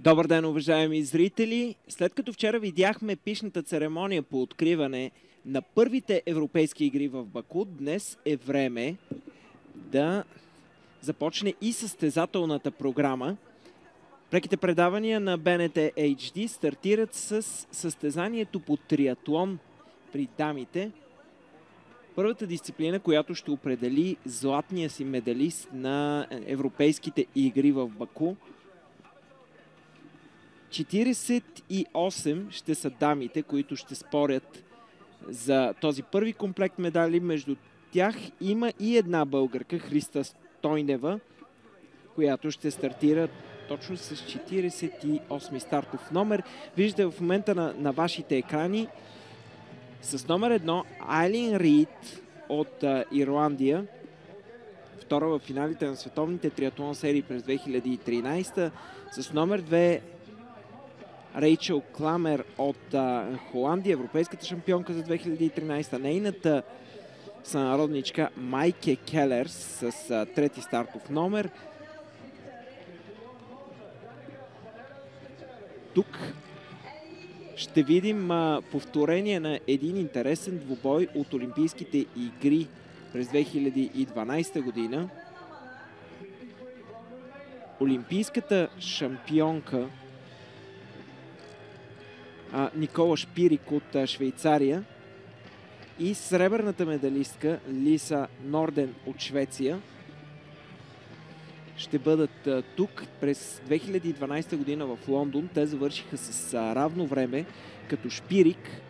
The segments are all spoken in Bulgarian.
Добър ден, уважаеми зрители! След като вчера видяхме епичната церемония по откриване на първите европейски игри в Баку, днес е време да започне и състезателната програма. Преките предавания на БНТ HD стартират с състезанието по триатлон при дамите. Първата дисциплина, която ще определи златния си медалист на европейските игри в Баку. 48 ще са дамите, които ще спорят за този първи комплект медали. Между тях има и една българка, Христа Стойнева, която ще стартира точно с 48 стартов номер. Виждате в момента на вашите екрани с номер 1 Айлин Рийд от Ирландия. Втора в финалите на световните триатлон серии през 2013. С номер 2 Рейчел Кламер от Холандия, европейската шампионка за 2013. Нейната сънародничка Майке Келерс с трети стартов номер. Тук ще видим повторение на един интересен двубой от Олимпийските игри през 2012 година. Олимпийската шампионка Никола Шпирик от Швейцария и сребърната медалистка Лиса Норден от Швеция ще бъдат тук през 2012 година в Лондон. Те завършиха с равно време, като Шпирик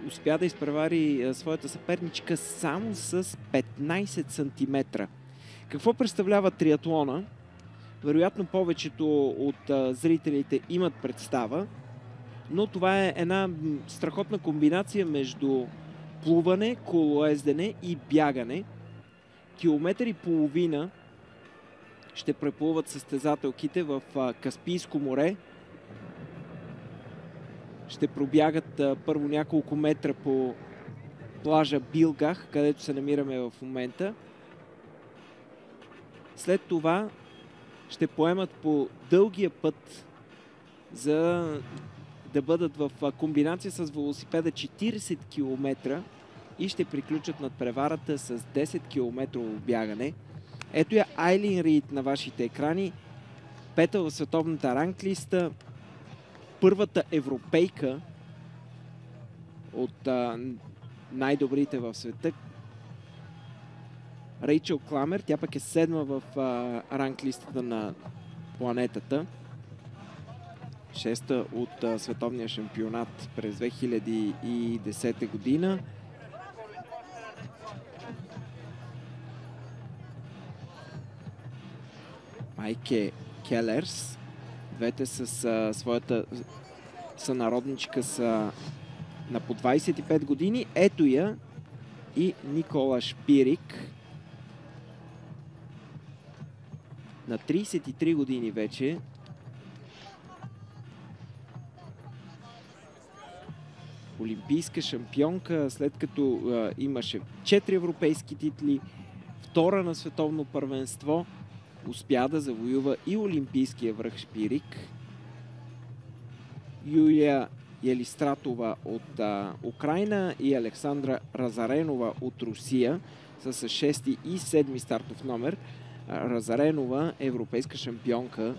успя да изпревари своята съперничка само с 15 см. Какво представлява триатлона? Вероятно повечето от зрителите имат представа, но това е една страхотна комбинация между плуване, колоездене и бягане. Километър и половина ще преплуват състезателките в Каспийско море. Ще пробягат първо няколко метра по плажа Билгах, където се намираме в момента. След това ще поемат по дългия път, за да бъдат в комбинация с велосипеда 40 км и ще приключат над преварата с 10 км бягане. Ето я Айлин Рийд на вашите екрани. Пета в световната ранглиста. Първата европейка от най-добрите в света. Рейчел Кламер, тя пък е седма в ранглистата на планетата. Шеста от световния шампионат през 2010 година. Майке Келерс. Двете с своята сънародничка са на по 25 години. Ето я и Никола Шпирик. На 33 години вече. Олимпийска шампионка, след като имаше 4 европейски титли, втора на световно първенство, успя да завоюва и олимпийския връх Шпирик. Юлия Елистратова от Украйна и Александра Разаренова от Русия са с 6 и 7 стартов номер. Разаренова е европейска шампионка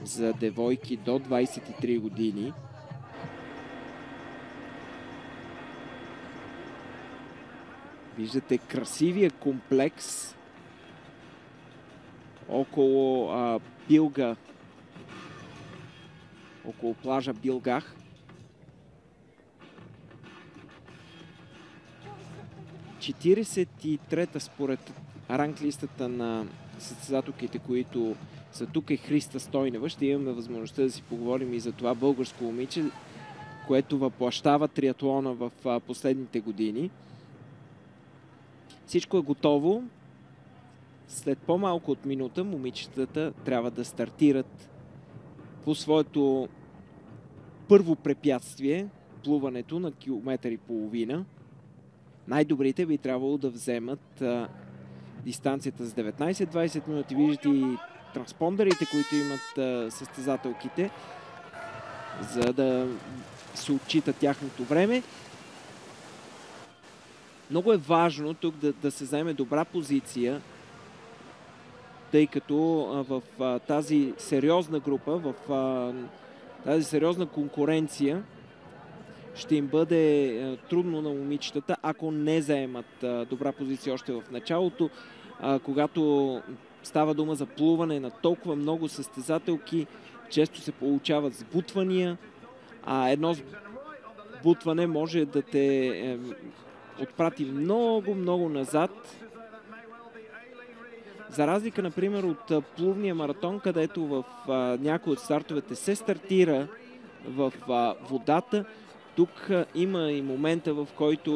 за девойки до 23 години. Виждате красивия комплекс около Билга, около плажа Билгах. 43-та според ранглистата на състезателките, които са тук, е Христа Стойнева. Ще имаме възможността да си поговорим и за това българско момиче, което въплащава триатлона в последните години. Всичко е готово. След по-малко от минута момичетата трябва да стартират по своето първо препятствие, плуването на километър и половина. Най-добрите би трябвало да вземат дистанцията с 19-20 минути. Виждате и транспондерите, които имат състезателките, за да се отчита тяхното време. Много е важно тук да се заеме добра позиция, тъй като в тази сериозна група, в тази сериозна конкуренция ще им бъде трудно на момичетата, ако не заемат добра позиция още в началото. Когато става дума за плуване на толкова много състезателки, често се получават сбутвания, а едно сбутване може да те отпрати много назад. За разлика, например, от плувния маратон, където в някои от стартовете се стартира в водата, тук има и момента, в който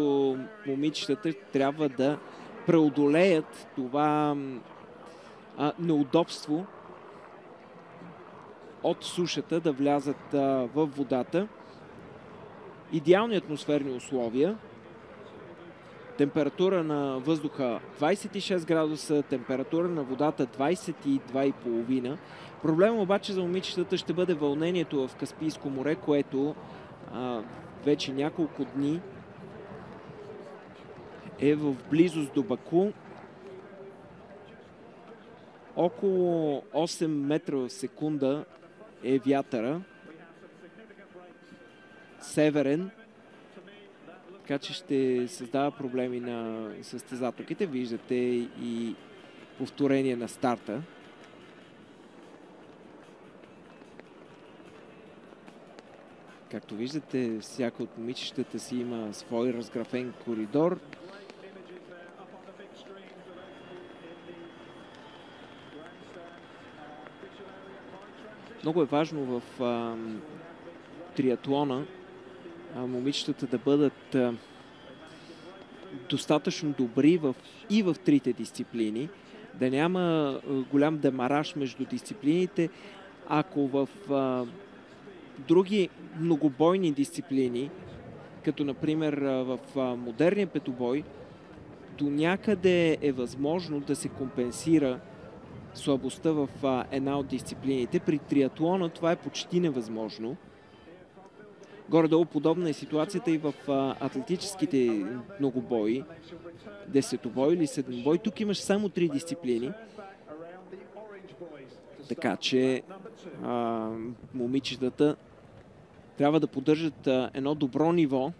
момичетата трябва да преодолеят това неудобство от сушата да влязат в водата. Идеални атмосферни условия. Температура на въздуха 26 градуса, температура на водата 22,5. Проблема обаче за момичетата ще бъде вълнението в Каспийско море, което вече няколко дни е в близост до Баку. Около 8 метра в секунда е вятъра. Северен. Така че ще създава проблеми на състезателките. Виждате и повторение на старта. Както виждате, всяка от момичетата си има свой разграфен коридор. Много е важно в триатлона момичетата да бъдат достатъчно добри и в трите дисциплини, да няма голям демараж между дисциплините. Ако в други многобойни дисциплини, като например в модерния петобой, до някъде е възможно да се компенсира слабостта в една от дисциплините. При триатлона това е почти невъзможно. Горе-долу подобна е ситуацията и в атлетическите многобои, десетобой или седмобой. Тук имаш само 3 дисциплини. Така че момичетата трябва да поддържат едно добро ниво.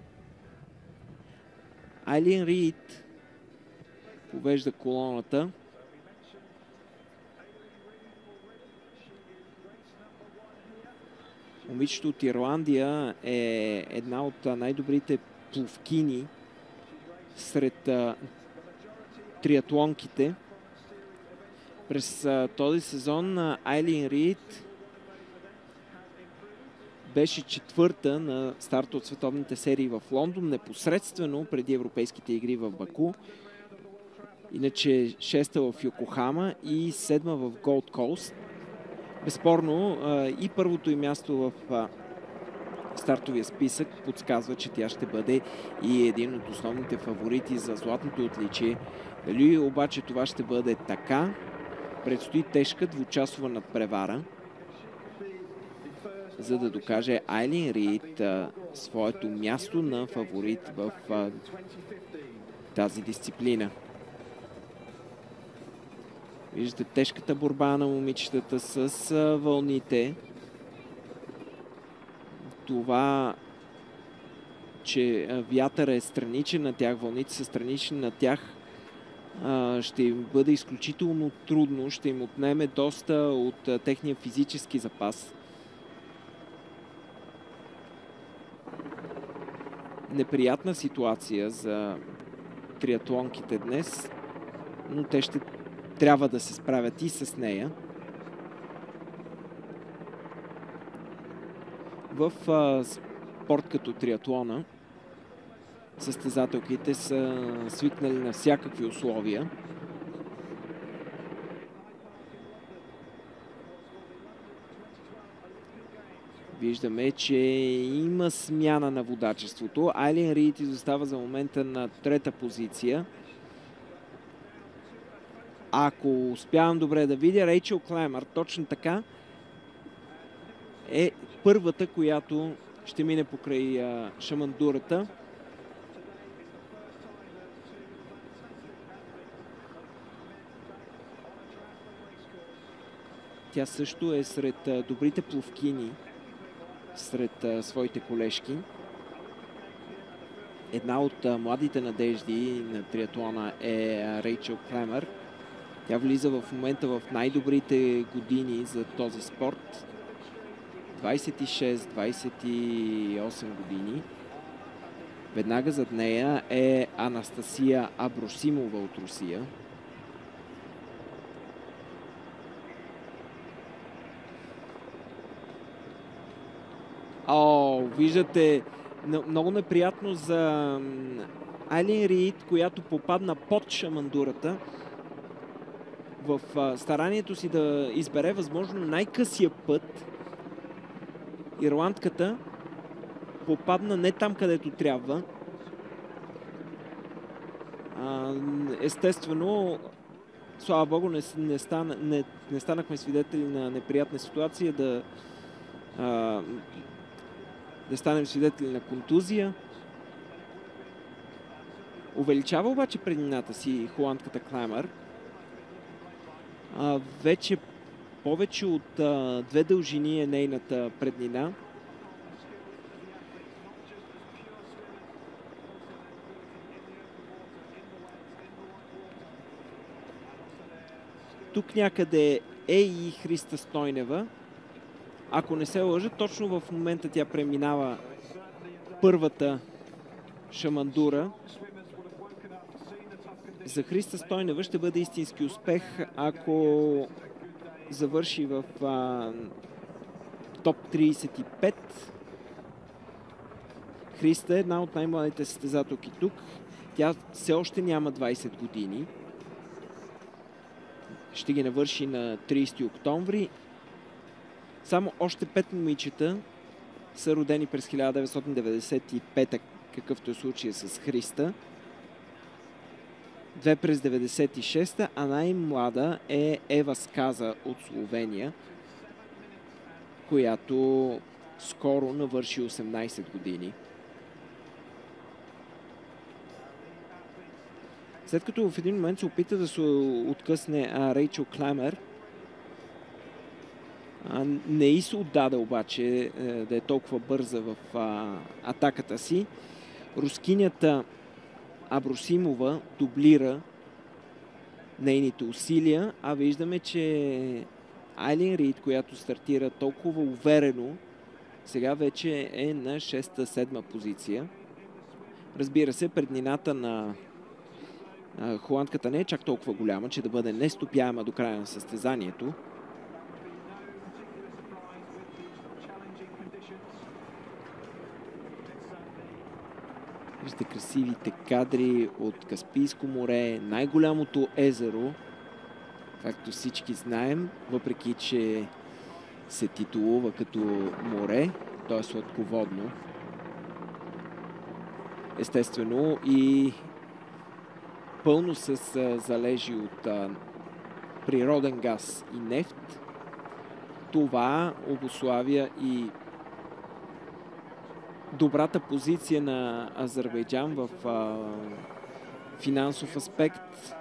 Айлин Рийд повежда колоната. Момичето от Ирландия е една от най-добрите пловкини сред триатлонките. През този сезон Айлин Рийд беше четвърта на старта от световните серии в Лондон, непосредствено преди Европейските игри в Баку. Иначе шеста в Йокохама и седма в Голд Коуст. Безспорно и първото й място в стартовия списък подсказва, че тя ще бъде и един от основните фаворити за златното отличие. Дали обаче това ще бъде така, предстои тежка двучасова надпревара, за да докаже Айлин Рийд своето място на фаворит в тази дисциплина. Виждате тежката борба на момичетата с вълните. Това, че вятър е страничен на тях, вълните са странични на тях, ще им бъде изключително трудно, ще им отнеме доста от техния физически запас. Неприятна ситуация за триатлонките днес, но те ще трябва да се справят и с нея. В спорт като триатлона състезателките са свикнали на всякакви условия. Виждаме, че има смяна на водачеството. Айлин Рийд изостава за момента на трета позиция. Ако успявам добре да видя, Рейчел Клаймър, точно така, е първата, която ще мине покрай шамандурата. Тя също е сред добрите пловкини, сред своите колежки. Една от младите надежди на триатлона е Рейчел Клаймър. Тя влиза в момента в най-добрите години за този спорт. 26-28 години. Веднага зад нея е Анастасия Абросимова от Русия. Виждате, много неприятно за Айлин Рийд, която попадна под шамандурата. В старанието си да избере възможно най-късия път, ирландката попадна не там, където трябва. Естествено, слава богу, не станахме свидетели на неприятна ситуация, да станем свидетели на контузия. Увеличава обаче преднината си холандката Клаймър. Вече повече от 2 дължини е нейната преднина. Тук някъде е и Христа Стойнева. Ако не се лъжа, точно в момента тя преминава първата шамандура. За Христа Стойнева ще бъде истински успех, ако завърши в топ 35. Христа е една от най-младите състезателки тук. Тя все още няма 20 години. Ще ги навърши на 30 октомври. Само още 5 момичета са родени през 1995, какъвто е случая с Христа. 2 през 96-та, а най-млада е Ева Сказа от Словения, която скоро навърши 18 години. След като в един момент се опита да се откъсне Рейчел Клаймър, не й се отдаде обаче да е толкова бърза в атаката си. Рускинята Абросимова дублира нейните усилия, а виждаме, че Айлин Рийд, която стартира толкова уверено, сега вече е на 6-7 позиция. Разбира се, преднината на холандката не е чак толкова голяма, че да бъде нестопяема до края на състезанието. Виждате красивите кадри от Каспийско море, най-голямото езеро, както всички знаем, въпреки че се титулува като море, то е сладководно. Естествено и пълно с залежи от природен газ и нефт. Това обуславя и добрата позиция на Азербайджан в финансов аспект.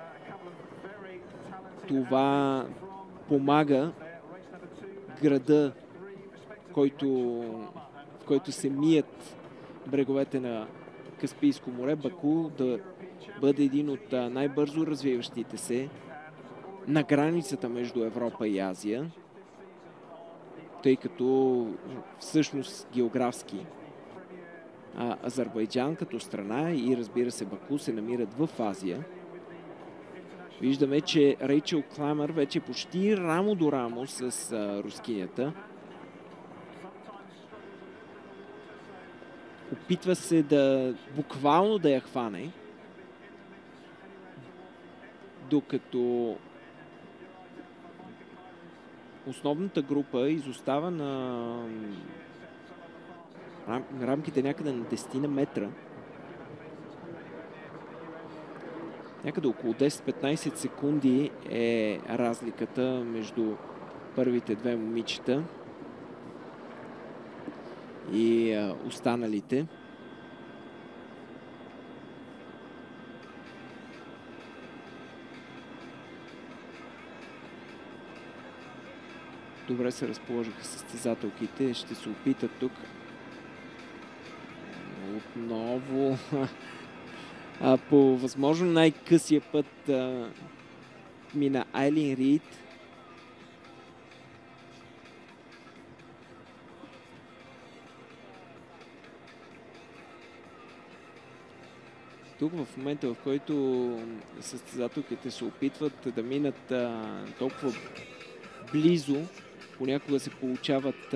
Това помага града, в който се мият бреговете на Каспийско море, Баку, да бъде един от най-бързо развиващите се на границата между Европа и Азия, тъй като всъщност географски Азербайджан като страна и разбира се Баку се намират в Азия. Виждаме, че Рейчел Клаймър вече почти рамо до рамо с рускинята. Опитва се буквално да я хване, докато основната група изостава на рамките някъде на 10 метра. Някъде около 10-15 секунди е разликата между първите две момичета и останалите. Добре се разположиха състезателките. Ще се опитат тук отново по възможно най-късия път мина Айлин Рид. Тук в момента, в който състезателките се опитват да минат толкова близо, понякога се получават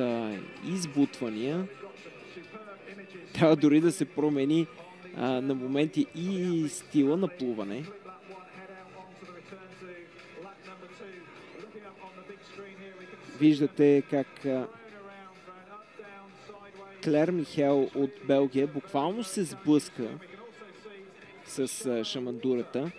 избутвания. Трябва дори да се промени на моменти и стила на плуване. Виждате как Клер Михел от Белгия буквално се сблъска с шамандурата.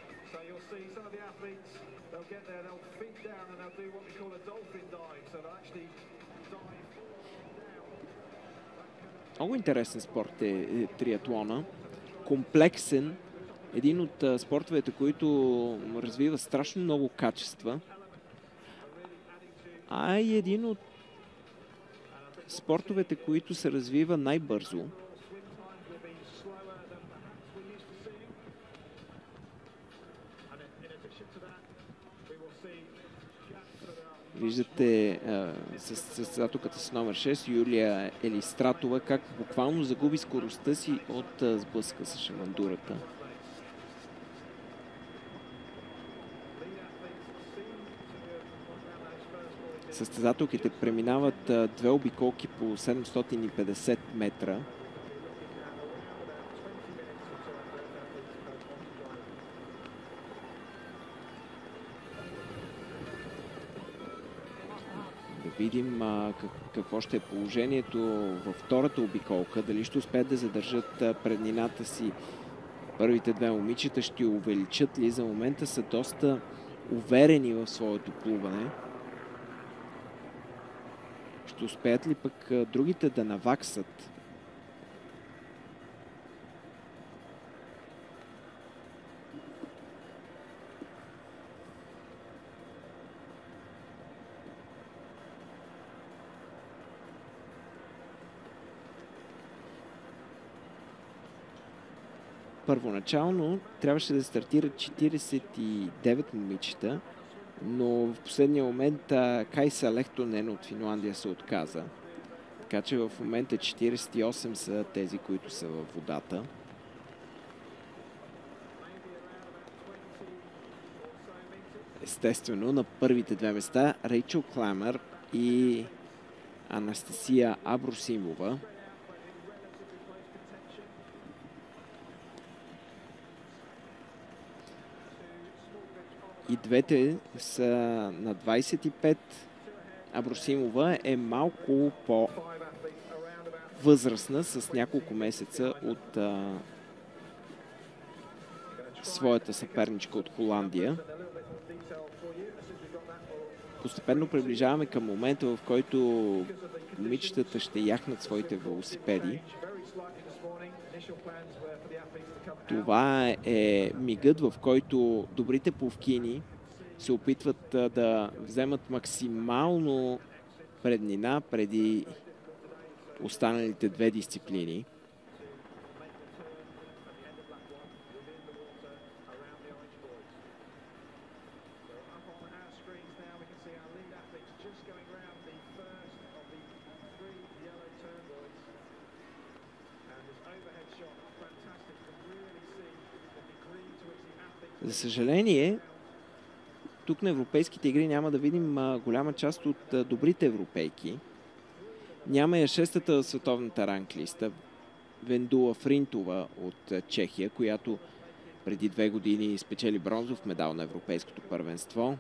Много интересен спорт е триатлона. Комплексен. Един от спортовете, които развива страшно много качества. А и един от спортовете, които се развива най-бързо. Виждате състезателката с номер 6, Юлия Елистратова, как буквално загуби скоростта си от сблъска с шамандурата. Състезателките преминават две обиколки по 750 метра. Да видим какво ще е положението във втората обиколка. Дали ще успеят да задържат преднината си първите две момичета, ще увеличат ли? За момента са доста уверени в своето плуване. Ще успеят ли пък другите да наваксат? Първоначално трябваше да стартират 49 момичета, но в последния момент Кайса Лехтонен от Финландия се отказа. Така че в момента 48 са тези, които са във водата. Естествено, на първите две места Рейчел Кламер и Анастасия Абросимова. И двете са на 25. Абросимова е малко по-възрастна, с няколко месеца от своята съперничка от Холандия. Постепенно приближаваме към момента, в който момичетата ще яхнат своите велосипеди. Това е мигът, в който добрите пловкини се опитват да вземат максимално преднина преди останалите две дисциплини. За съжаление, тук на европейските игри няма да видим голяма част от добрите европейки. Няма я шестата световната ранглиста Вендула Фринтова от Чехия, която преди 2 години спечели бронзов медал на европейското първенство.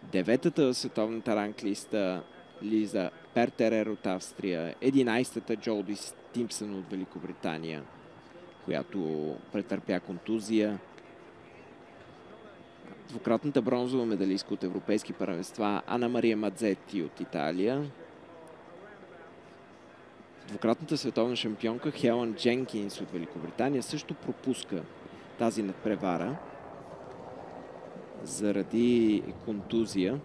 Деветата световната ранглиста Лиза Пертерер от Австрия. 11-та Джолди Стимпсън от Великобритания, която претърпя контузия. двукратната бронзова медалистка от европейски първенства Ана Мария Мадзети от Италия. Двукратната световна шампионка Хелън Дженкинс от Великобритания също пропуска тази надпревара заради контузия.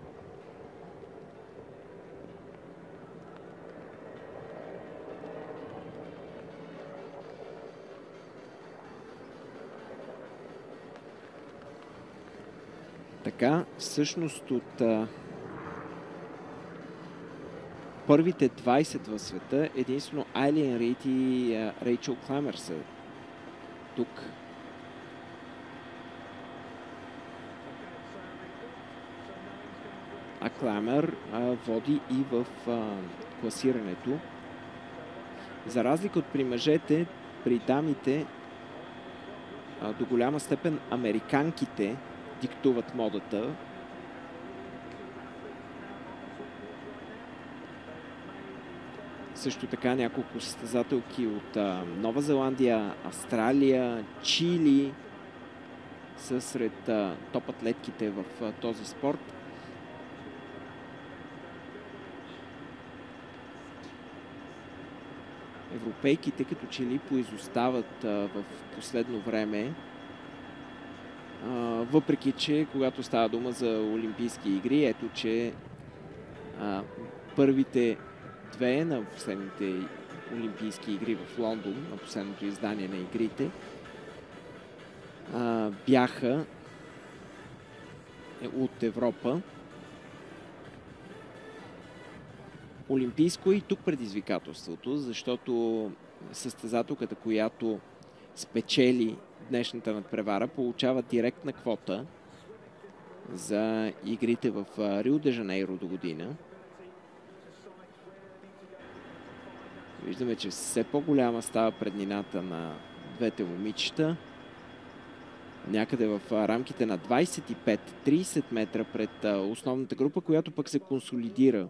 Така, всъщност от първите 20 в света, единствено Айлин Рид и Рейчел Кламер са тук. А Кламер води и в класирането. За разлика от при мъжете, при дамите до голяма степен американките диктуват модата. Също така няколко състезателки от Нова Зеландия, Австралия, Чили са сред топ атлетките в този спорт. Европейките като че ли поизостават в последно време, въпреки че когато става дума за Олимпийски игри, ето че първите две на последните Олимпийски игри в Лондон, на последното издание на игрите, бяха от Европа. Олимпийско и тук предизвикателството, защото състезателката, която спечели днешната надпревара, получава директна квота за игрите в Рио де Жанейро до година. Виждаме, че все по-голяма става преднината на двете момичета. Някъде в рамките на 25-30 метра пред основната група, която пък се консолидира.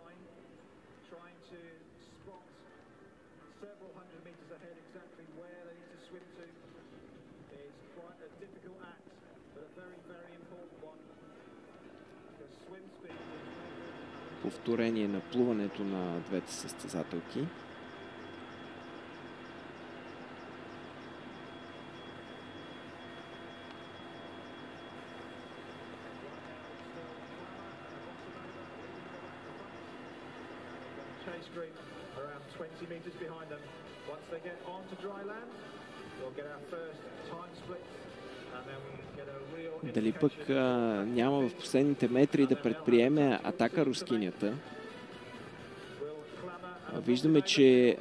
Повторение на плуването на двете състезателки. Around 20 meters behind them. Once they get onto dry land, we'll get our first time split. Дали пък няма в последните метри да предприеме атака рускинята. Виждаме, че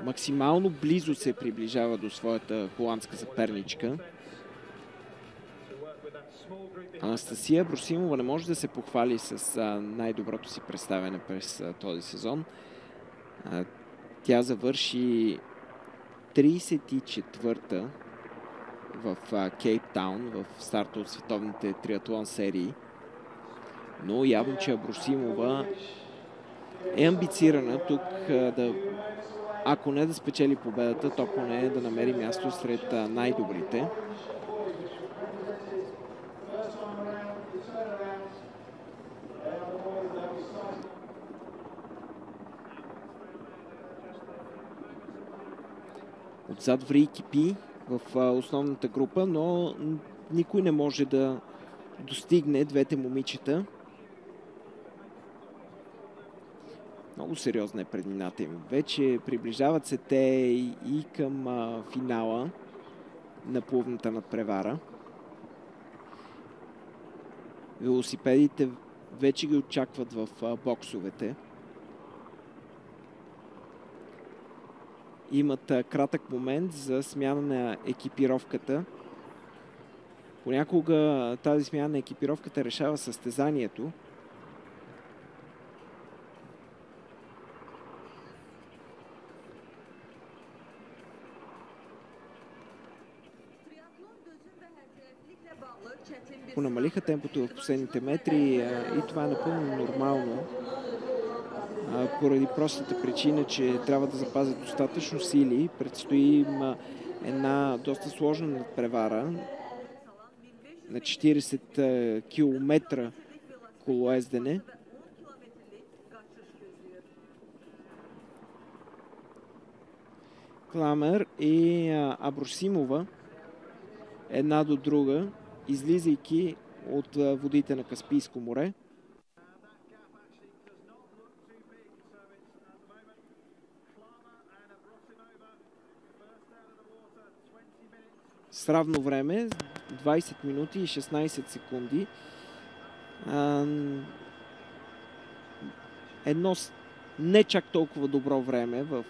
максимално близо се приближава до своята холандска съперничка. Анастасия Абросимова не може да се похвали с най-доброто си представяне през този сезон. Тя завърши 34-та в Кейптаун, в старта от световните триатлон серии. Но явно, че Абросимова е амбицирана тук ако не да спечели победата, то поне да намери място сред най-добрите. Отзад ври и кипи в основната група, но никой не може да достигне двете момичета. Много сериозна е преднината им. Вече приближават се те и към финала на плувната надпревара. Велосипедите вече ги очакват в боксовете. Имат кратък момент за смяна на екипировката. Понякога тази смяна на екипировката решава състезанието. Понамалиха темпото в последните метри и това е напълно нормално. Поради простата причина, че трябва да запазят достатъчно сили. Предстои им една доста сложна надпревара. на 40 км колоездене. Кламер и Абросимова една до друга, излизайки от водите на Каспийско море. С равно време, 20 минути и 16 секунди. Едно не чак толкова добро време в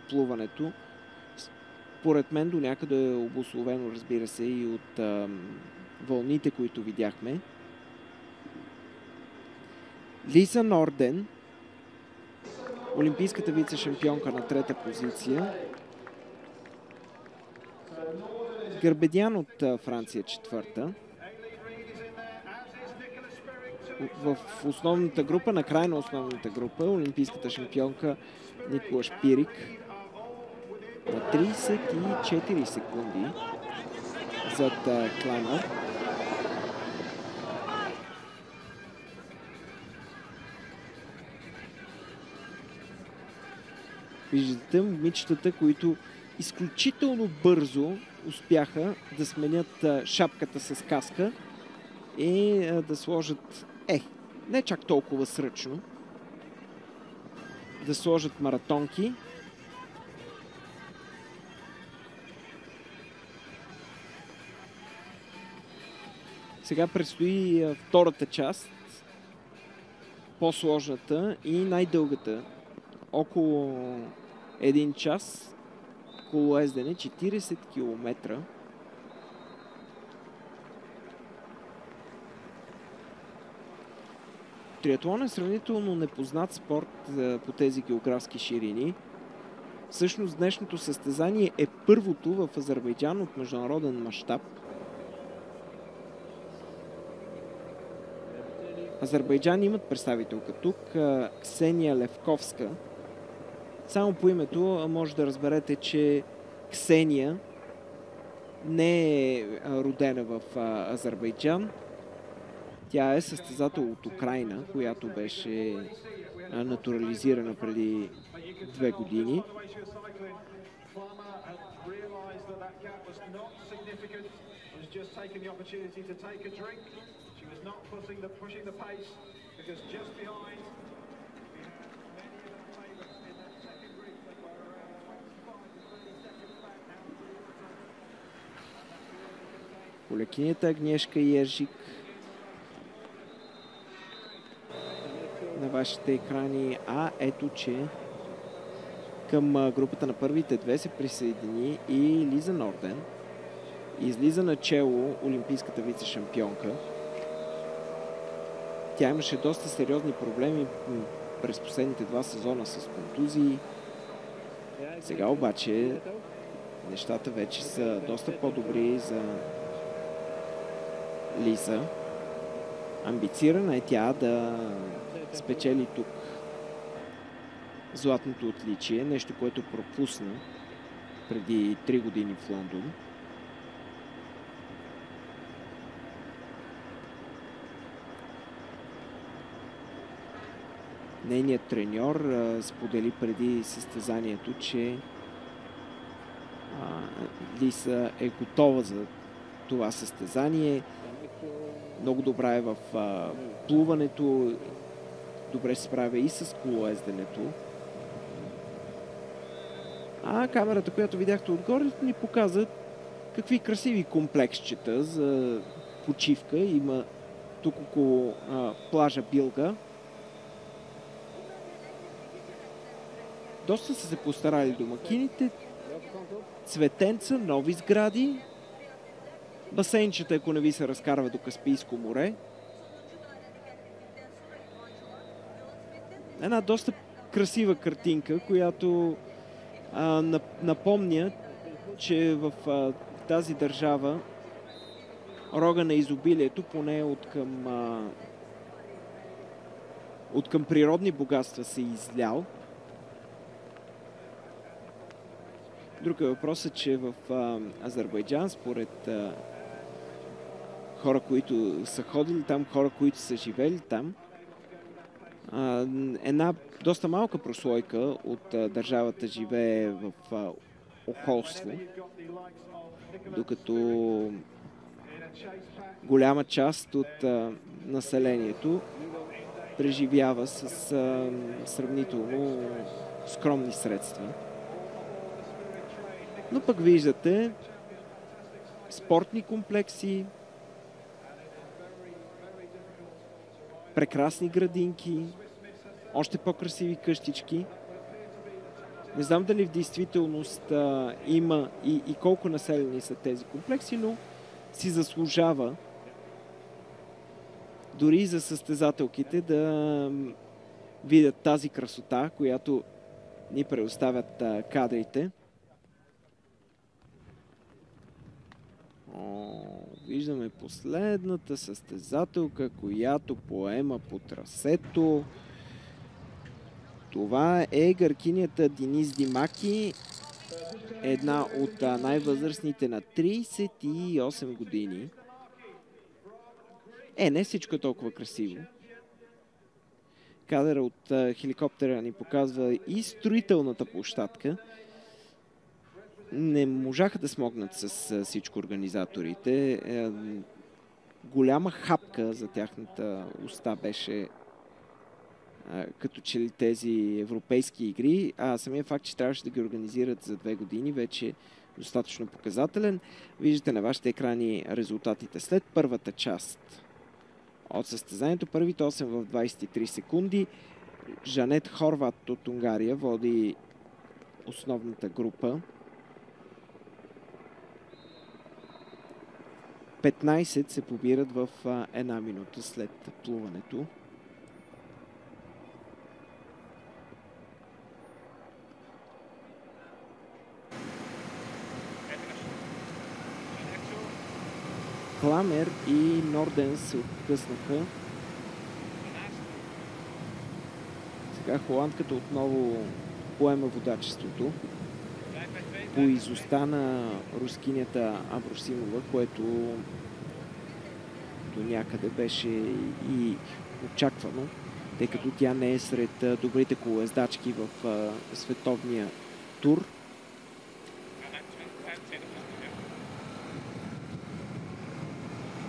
плуването. Според мен до някъде е обусловено, разбира се, и от вълните, които видяхме. Лиза Норден, олимпийската вице-шампионка на трета позиция. Гърбедян от Франция четвърта. В основната група, на край на основната група, олимпийската шампионка Никола Шпирик на 34 секунди зад Кламер. Виждате момичетата, които изключително бързо успяха да сменят шапката с каска и да сложат, не чак толкова сръчно, да сложат маратонки. Сега предстои втората част, по-сложната и най-дългата, около 1 час, колоездене, 40 км. Триатлон е сравнително непознат спорт по тези географски ширини. Всъщност днешното състезание е първото в Азербайджан от международен мащаб. Азербайджан имат представителка тук, Ксения Левковска. Само по името може да разберете, че Ксения не е родена в Азербайджан. Тя е състезател от Украйна, която беше натурализирана преди 2 години. Полекинята Агнешка Ержик на вашите екрани. Ето, че към групата на първите две се присъедини и Лиза Норден. Излиза начело олимпийската вице-шампионка. Тя имаше доста сериозни проблеми през последните 2 сезона с контузии. Сега обаче нещата вече са доста по-добри за Лиза. Амбицирана е тя да спечели тук златното отличие, нещо, което пропусна преди 3 години в Лондон. Нейният треньор сподели преди състезанието, че Лиза е готова за това състезание. Много добра е в плуването, добре се справя и с колоезденето. Камерата, която видяхте отгоре, ни показа какви красиви комплексчета за почивка има тук около плажа Билга. Доста са се постарали домакините. Цветенца, нови сгради. Басейнчета, ако не ви се разкарва до Каспийско море. Една доста красива картинка, която напомня, че в тази държава рога на изобилието, поне от към природни богатства се излял. Друг е въпросът, че в Азербайджан, според хора, които са ходили там, хора, които са живели там. Една доста малка прослойка от държавата живее в охолство, докато голяма част от населението преживява с сравнително скромни средства. Но пък виждате спортни комплекси, прекрасни градинки, още по-красиви къщички. Не знам дали в действителност има и колко населени са тези комплекси, но си заслужава дори за състезателките да видят тази красота, която ни предоставят кадрите. Виждаме последната състезателка, която поема по трасето. Това е гъркинята Денис Димаки, една от най-възрастните на 38 години. Не всичко е толкова красиво. Кадъра от хеликоптера ни показва и строителната площадка. Не можаха да смогнат с всичко организаторите. Голяма хапка за тяхната уста беше като че ли тези европейски игри, самия факт, че трябваше да ги организират за 2 години, вече е достатъчно показателен. Виждате на вашите екрани резултатите след първата част от състезанието. Първите 8 в 23 секунди. Жанет Хорват от Унгария води основната група. 15 се побират в 1 минута след плуването. Кламер и Норден се откъснаха. Сега холандката отново поема водачеството. Поизостана рускинята Абросимова, което до някъде беше и очаквано, тъй като тя не е сред добрите колоездачки в световния тур.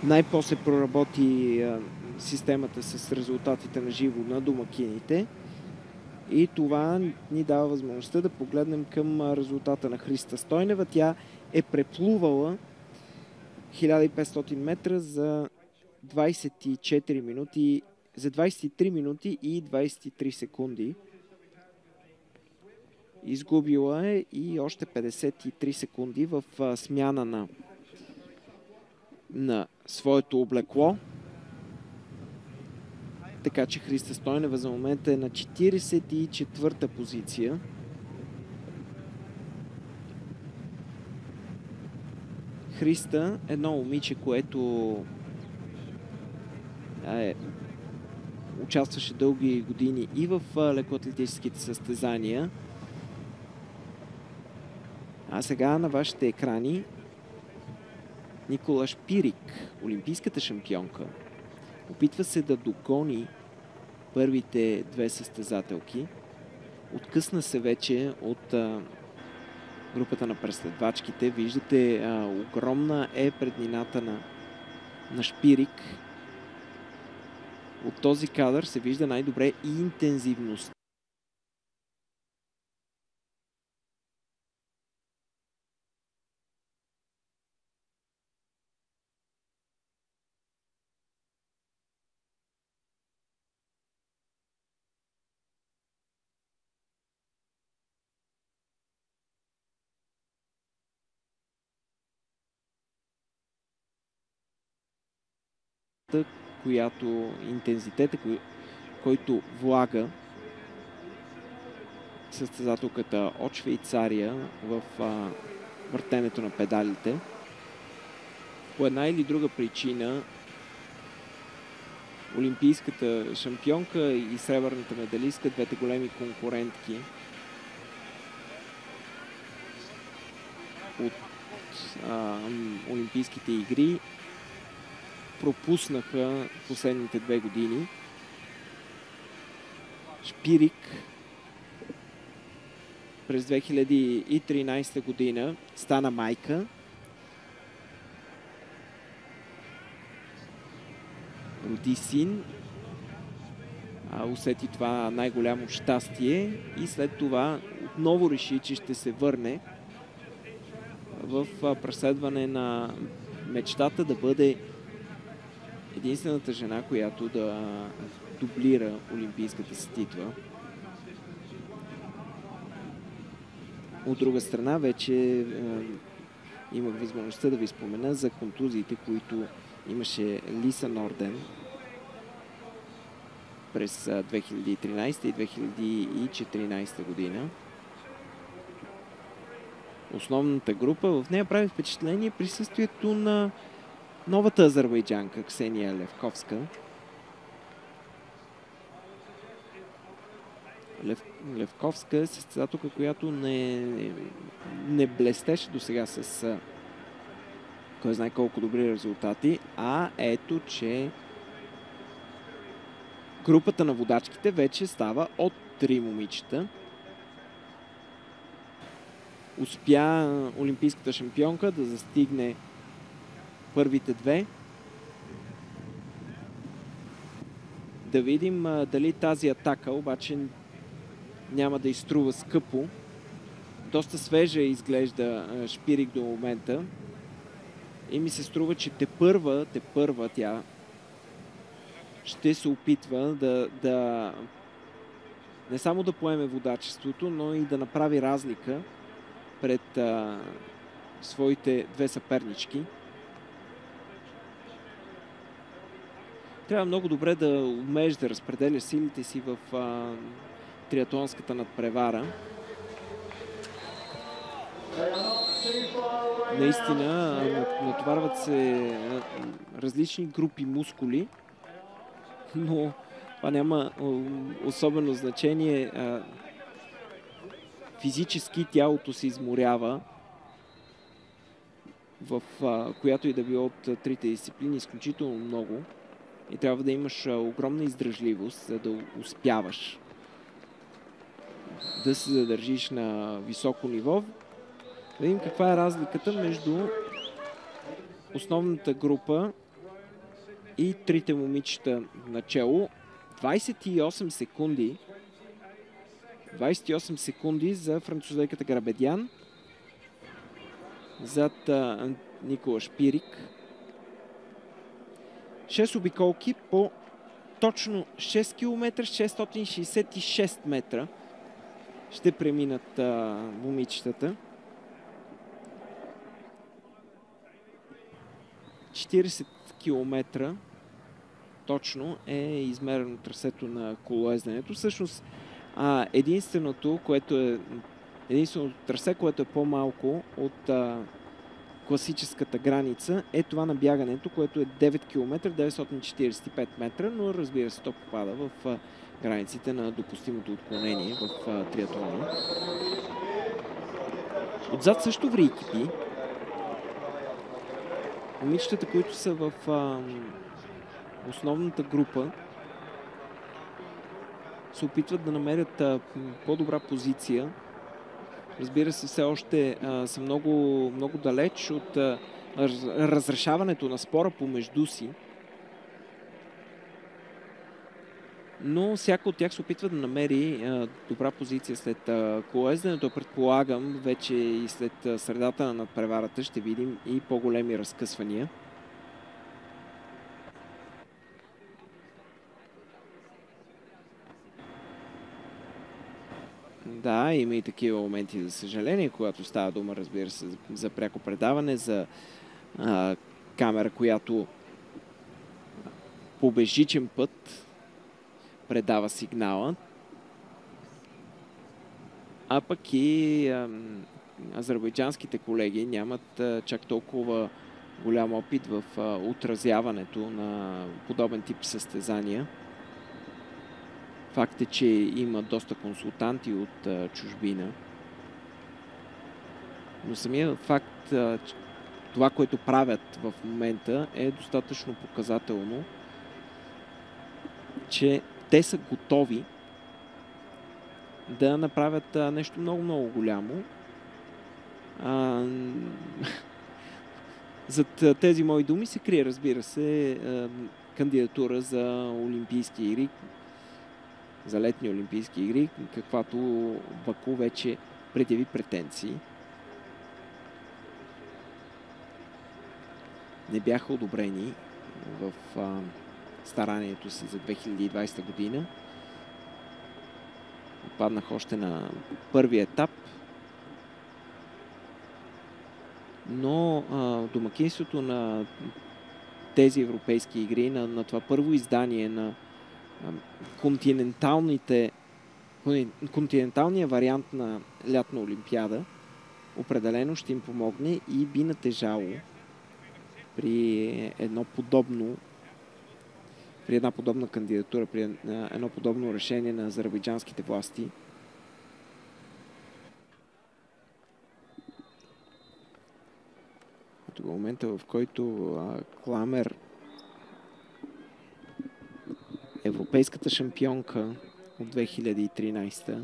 Най-после проработи системата с резултатите на живо на домакините и това ни дава възможността да погледнем към резултата на Христа Стойнева. Тя е преплувала 1500 метра за 24 минути, за 23 минути и 23 секунди. Изгубила е и още 53 секунди в смяна на своето облекло. Така че Христа Стойнева за момента е на 44-та позиция. Христа, едно момиче, което участваше дълги години и в лекоатлетическите състезания. А сега на вашите екрани Никола Шпирик, олимпийската шампионка, опитва се да догони първите 2 състезателки. Откъсна се вече от групата на преследвачките. Виждате, огромна е преднината на Шпирик. От този кадър се вижда най-добре и интензивност. Интензитета, който влага състезателката от Швейцария в въртенето на педалите. По една или друга причина олимпийската шампионка и сребърната медалистка, двете големи конкурентки от олимпийските игри, пропуснаха последните 2 години. Шпирик през 2013 година стана майка. Роди син. Усети това най-голямо щастие и след това отново реши, че ще се върне в преследване на мечтата да бъде единствената жена, която да дублира олимпийската си титла. От друга страна, вече имах възможността да ви спомена за контузиите, които имаше Лиса Норден през 2013 и 2014 година. Основната група, в нея прави впечатление присъствието на новата азербайджанка Ксения Левковска. Левковска е състезателка, която не блестеше до сега с кой знае колко добри резултати, а ето, че групата на водачките вече става от 3 момичета. Успя олимпийската шампионка да застигне първите 2. Да видим дали тази атака обаче няма да изструва скъпо. Доста свежа изглежда Шпирик до момента. И ми се струва, че тепърва тя ще се опитва да не само да поеме водачеството, но и да направи разлика пред своите 2 съпернички. Трябва много добре да умееш да разпределяш силите си в триатлонската надпревара. Наистина натоварват се различни групи мускули, но това няма особено значение. Физически тялото се изморява, в която и да било от трите дисциплини, изключително много. И трябва да имаш огромна издръжливост, за да успяваш да се задържиш на високо ниво. Да видим каква е разликата между основната група и трите момичета начело. 28 секунди. 28 секунди за французойката Гарабедян. Зад Никола Шпирик. 6 обиколки по точно 6 км 666 метра ще преминат момичетата. 40 км точно е измерено трасето на колоезденето. Всъщност единственото трасе, което е по-малко от класическата граница, е това на бягането, което е 9 км 945 метра, но разбира се, то попада в границите на допустимото отклонение в триатлона. Отзад също ври екипи. Момичетата, които са в основната група, се опитват да намерят по-добра позиция. Разбира се, все още са много, много далеч от разрешаването на спора помежду си. Но всяка от тях се опитва да намери добра позиция след колоезденето. Предполагам, вече и след средата на надпреварата ще видим и по-големи разкъсвания. Да, има и такива моменти, за съжаление, когато става дума, разбира се, за пряко предаване, за камера, която по безжичен път предава сигнала. А пък и азербайджанските колеги нямат чак толкова голям опит в отразяването на подобен тип състезания. Факт е, че има доста консултанти от чужбина. Но самия факт, това, което правят в момента, е достатъчно показателно, че те са готови да направят нещо много голямо. Зад тези мои думи се крие, разбира се, кандидатура за Олимпийски игри, за летни Олимпийски игри, каквато Баку вече предяви претенции. Не бяха одобрени в старанието си за 2020 година. Паднах още на първи етап. Но домакинството на тези европейски игри, на това първо издание на континенталния вариант на лятна олимпиада, определено ще им помогне и би натежало при една подобна кандидатура, при едно подобно решение на азербайджанските власти. Ето го момента, в който Кламер, европейската шампионка от 2013,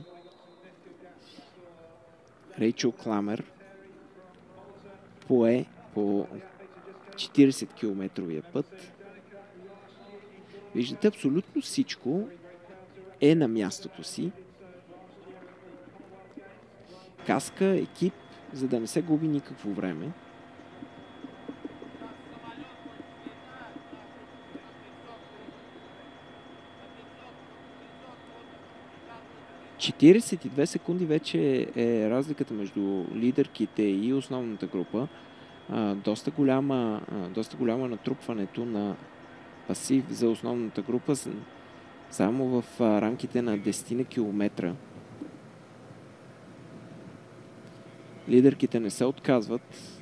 Рейчел Кламер, пое по 40-километровия път. Виждате, абсолютно всичко е на мястото си. Каска, екип, за да не се губи никакво време. Четиридесет и 2 секунди вече е разликата между лидерките и основната група. Доста голямо натрупването на пасив за основната група само в рамките на 10 километра. Лидерките не се отказват.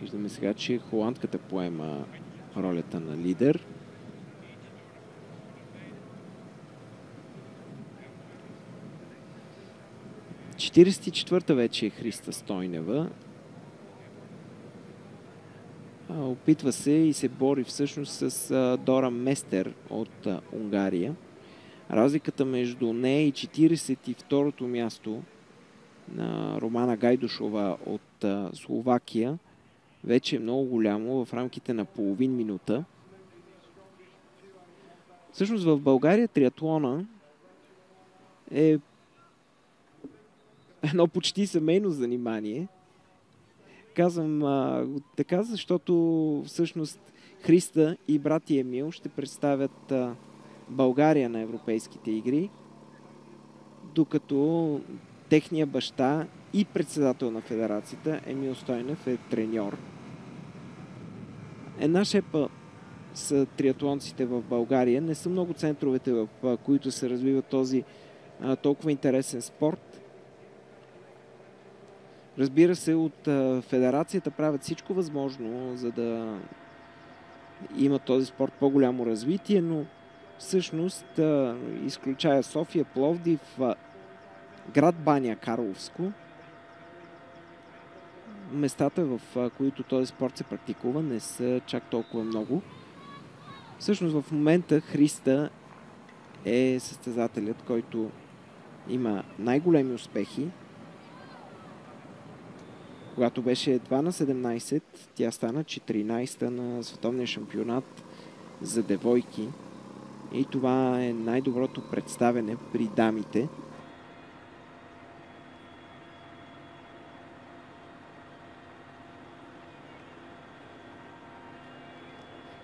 Виждаме сега, че холандката поема ролята на лидер. Четиридесет и четвърта вече е Христа Стойнева. Опитва се и се бори всъщност с Дора Местер от Унгария. Разликата между нея и 42-то място на Романа Гайдушова от Словакия вече е много голямо, в рамките на половин минута. Всъщност в България триатлона е едно почти семейно занимание. Казвам така, защото всъщност Христа и брат Емил ще представят България на европейските игри, докато техния баща и председател на федерацията Емил Стойнев е треньор. Една шепа са триатлонците в България. Не са много центровете, в които се развива този толкова интересен спорт. Разбира се, от федерацията правят всичко възможно, за да има този спорт по-голямо развитие, но всъщност, изключая София, Пловдив, град Баня, Карловско, местата, в които този спорт се практикува, не са чак толкова много. Всъщност в момента Христа е състезателят, който има най-големи успехи. Когато беше едва на 17, тя стана 14-та на световния шампионат за девойки. И това е най-доброто представяне при дамите.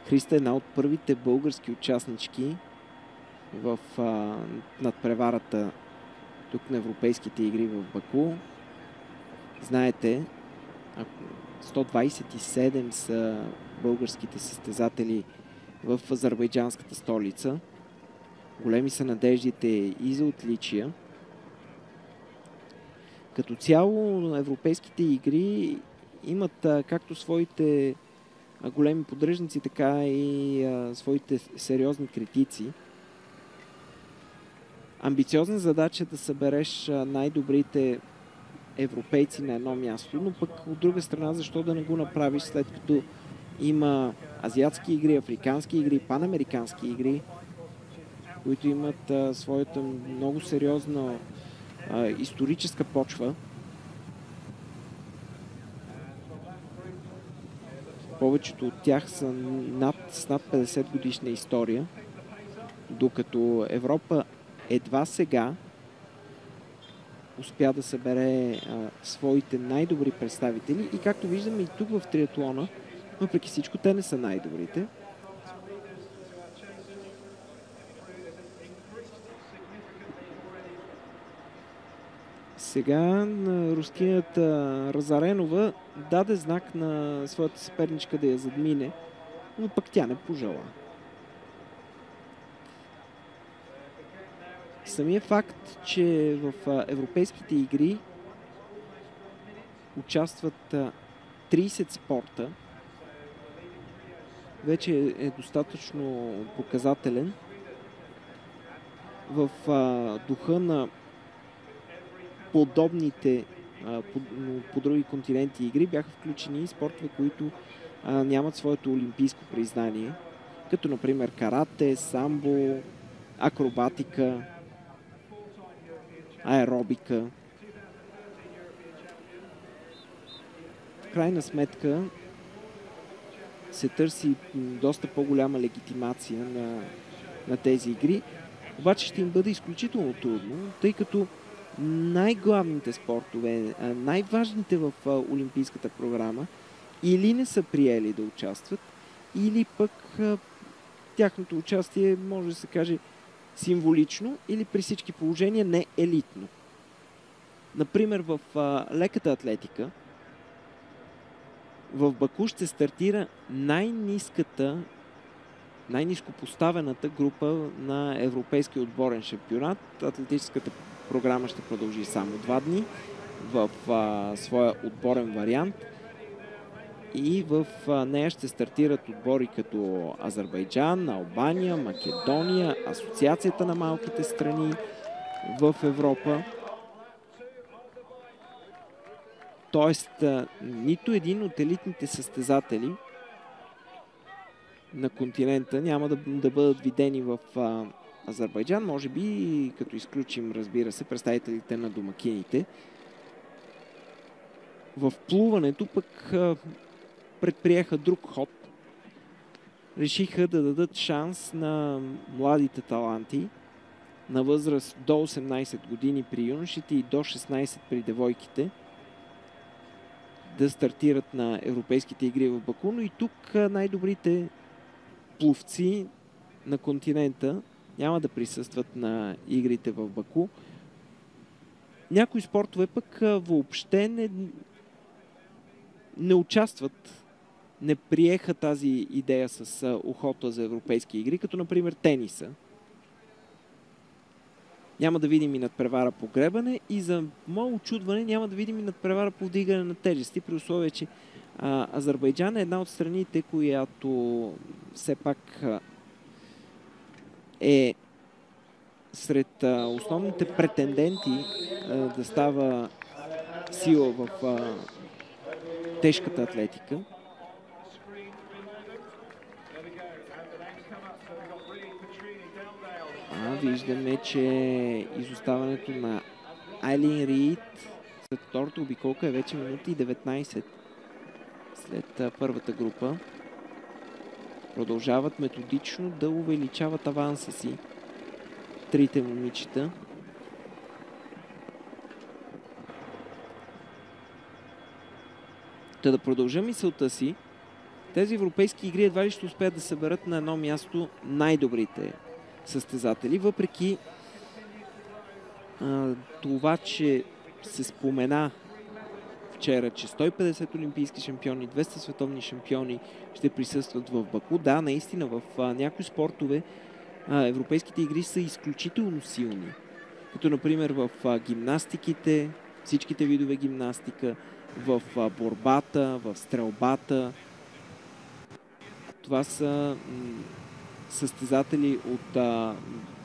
Христа е една от първите български участнички в надпреварата тук на европейските игри в Баку. Знаете, 127 са българските състезатели в азербайджанската столица. Големи са надеждите и за отличия. Като цяло европейските игри имат както своите големи поддръжници, така и своите сериозни критици. Амбициозна задача да събереш най-добрите европейци на едно място, но пък от друга страна, защо да не го направиш, след като има азиатски игри, африкански игри, панамерикански игри, които имат своята много сериозна историческа почва. Повечето от тях са с над 50 годишна история, докато Европа едва сега успя да събере своите най-добри представители и както виждаме и тук в триатлона, въпреки всичко те не са най-добрите. Сега рускинята Разаренова даде знак на своята съперничка да я задмине, но пък тя не пожела. Самият факт, че в европейските игри участват 30 спорта, вече е достатъчно показателен. В духа на подобните по други континенти игри бяха включени и спортове, които нямат своето олимпийско признание, като например карате, самбо, акробатика, аеробика. В крайна сметка се търси доста по-голяма легитимация на тези игри, обаче ще им бъде изключително трудно, тъй като най-главните спортове, най-важните в олимпийската програма или не са приели да участват, или пък тяхното участие може да се каже символично или при всички положения не елитно. Например, в леката атлетика в Баку ще стартира най-ниско поставената група на Европейския отборен шампионат. Атлетическата програма ще продължи само 2 дни в своя отборен вариант и в нея ще стартират отбори като Азербайджан, Албания, Македония, Асоциацията на малките страни в Европа. Тоест, нито един от елитните състезатели на континента няма да бъдат видени в Азербайджан, може би като изключим, разбира се, представителите на домакините. В плуването пък предприеха друг ход. Решиха да дадат шанс на младите таланти на възраст до 18 години при юношите и до 16 при девойките да стартират на европейските игри в Баку, но и тук най-добрите пловци на континента няма да присъстват на игрите в Баку. Някои спортове пък въобще не участват, не приеха тази идея с охота за европейски игри, като например тениса. Няма да видим и надпревара по гребане и за мое очудване няма да видим и надпревара по вдигане на тежести, при условие, че Азербайджан е една от страните, която все пак е сред основните претенденти да става сила в тежката атлетика. Виждаме, че изоставането на Айлин Рийд след втората обиколка е вече минута и 19 след първата група. Продължават методично да увеличават аванса си трите момичета. Да продължа мисълта си, тези европейски игри едва ли ще успеят да съберат на едно място най-добрите състезатели, въпреки това, че се спомена вчера, че 150 олимпийски шампиони, 200 световни шампиони ще присъстват в Баку. Да, наистина в някои спортове европейските игри са изключително силни. Като например в гимнастиките, всичките видове гимнастика, в борбата, в стрелбата. Това са състезатели от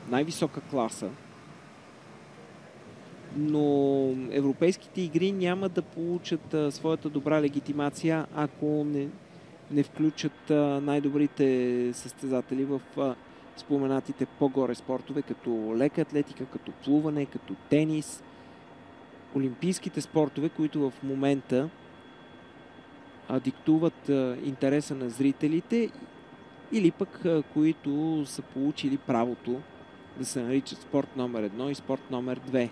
най-висока класа. Но европейските игри няма да получат своята добра легитимация, ако не включат най-добрите състезатели в споменатите по-горе спортове, като лека атлетика, като плуване, като тенис, олимпийските спортове, които в момента диктуват интереса на зрителите или пък които са получили правото да се наричат спорт номер 1 и спорт номер 2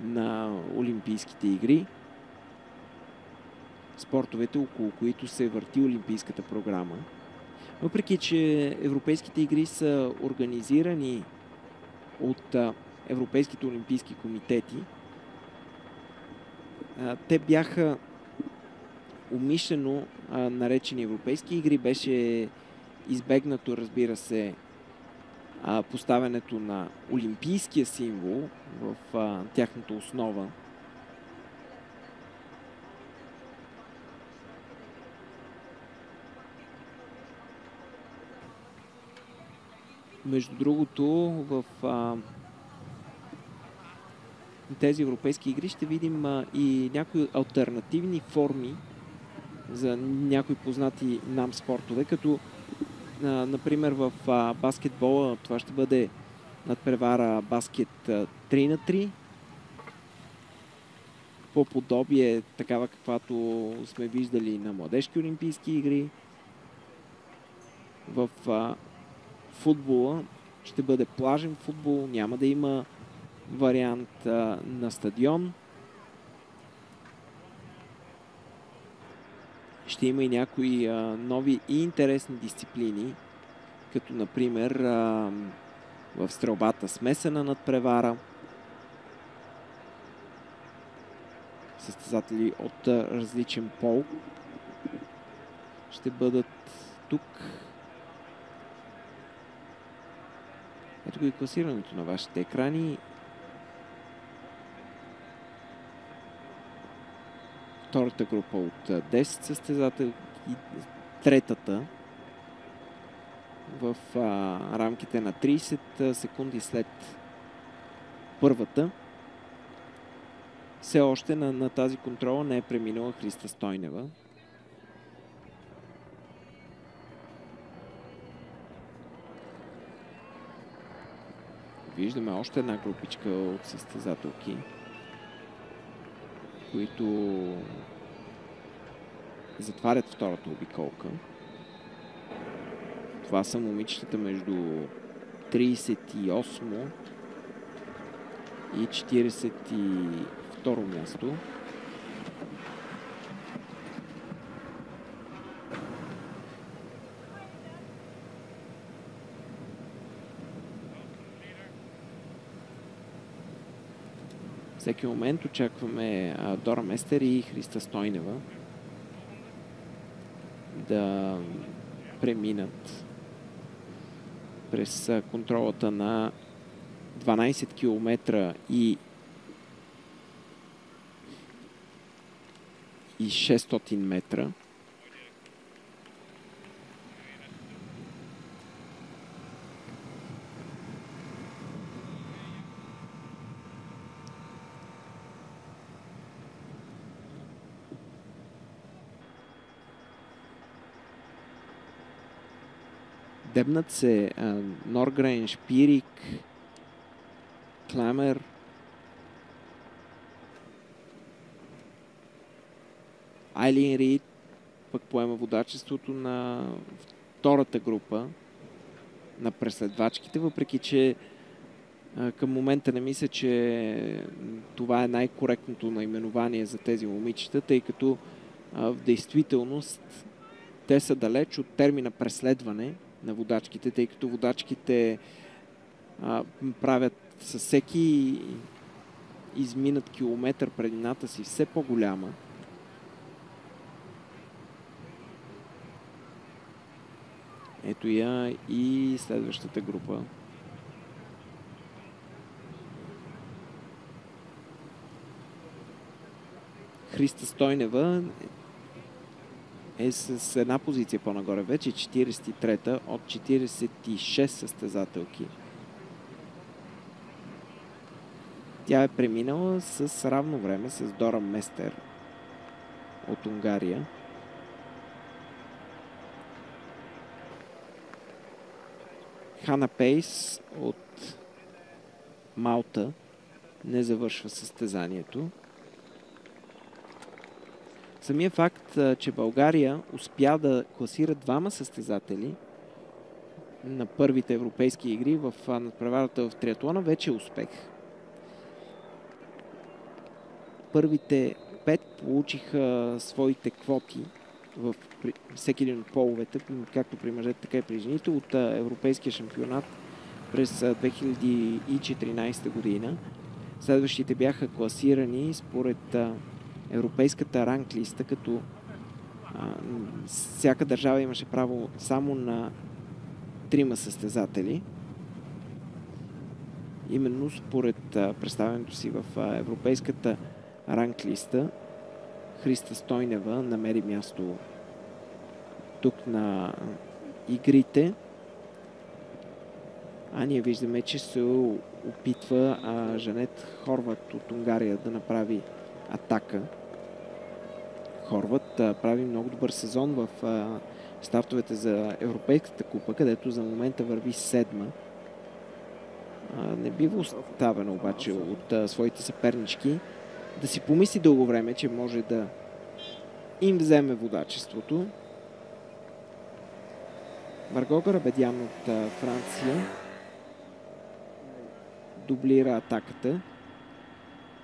на Олимпийските игри. Спортовете, около които се върти Олимпийската програма. Въпреки че Европейските игри са организирани от Европейските олимпийски комитети, те бяха умишлено наречени Европейски игри. Беше избегнато, разбира се, поставянето на олимпийския символ в тяхната основа. Между другото, в тези европейски игри ще видим и някои алтернативни форми за някои познати нам спортове, като например в баскетбола това ще бъде надпревара баскет 3 на 3. По подобие такава, каквато сме виждали на младежки олимпийски игри. В футбола ще бъде плажен футбол, няма да има вариант на стадион. Ще има и някои нови и интересни дисциплини, като например в стрелбата смесена надпревара. Състезатели от различен пол ще бъдат тук. Ето го и класирането на вашите екрани. Втората група от 10 състезатели и третата в рамките на 30 секунди след първата. Все още на тази контрола не е преминала Христа Стойнева. Виждаме още една групичка от състезателки, които затварят втората обиколка. Това са момичетата между 38 и 42 място. Всеки момент очакваме Дора Местер и Христа Стойнева да преминат през контролата на 12 км и 600 метра. Дебнат се Норгрен, Шпирик, Кламер. Айлин Рид пък поема водачеството на втората група на преследвачките, въпреки че към момента не мисля, че това е най-коректното наименование за тези момичета, тъй като в действителност те са далеч от термина преследване на водачките, тъй като водачките правят със всеки изминат километър предината си все по-голяма. Ето я и следващата група. Христа Стойнева е с една позиция по-нагоре. Вече 43-та от 46 състезателки. Тя е преминала с равно време с Дора Местер от Унгария. Хана Пейс от Малта не завършва състезанието. Самия факт, че България успя да класира двама състезатели на първите европейски игри в надпреварата в триатлона, вече е успех. Първите 5 получиха своите квоти в всеки един от половете, както при мъжете, така и при жените, от Европейския шампионат през 2014 година. Следващите бяха класирани според европейската ранглиста, като всяка държава имаше право само на 3 състезатели. Именно според представянето си в европейската ранглиста, Христа Стойнева намери място тук на игрите. А ние виждаме, че се опитва Жанет Хорват от Унгария да направи атака. Хорват прави много добър сезон в стартовете за Европейската купа, където за момента върви 7-ма. Не бива оставено обаче от своите съпернички да си помисли дълго време, че може да им вземе водачеството. Марго Гарабедян от Франция дублира атаката,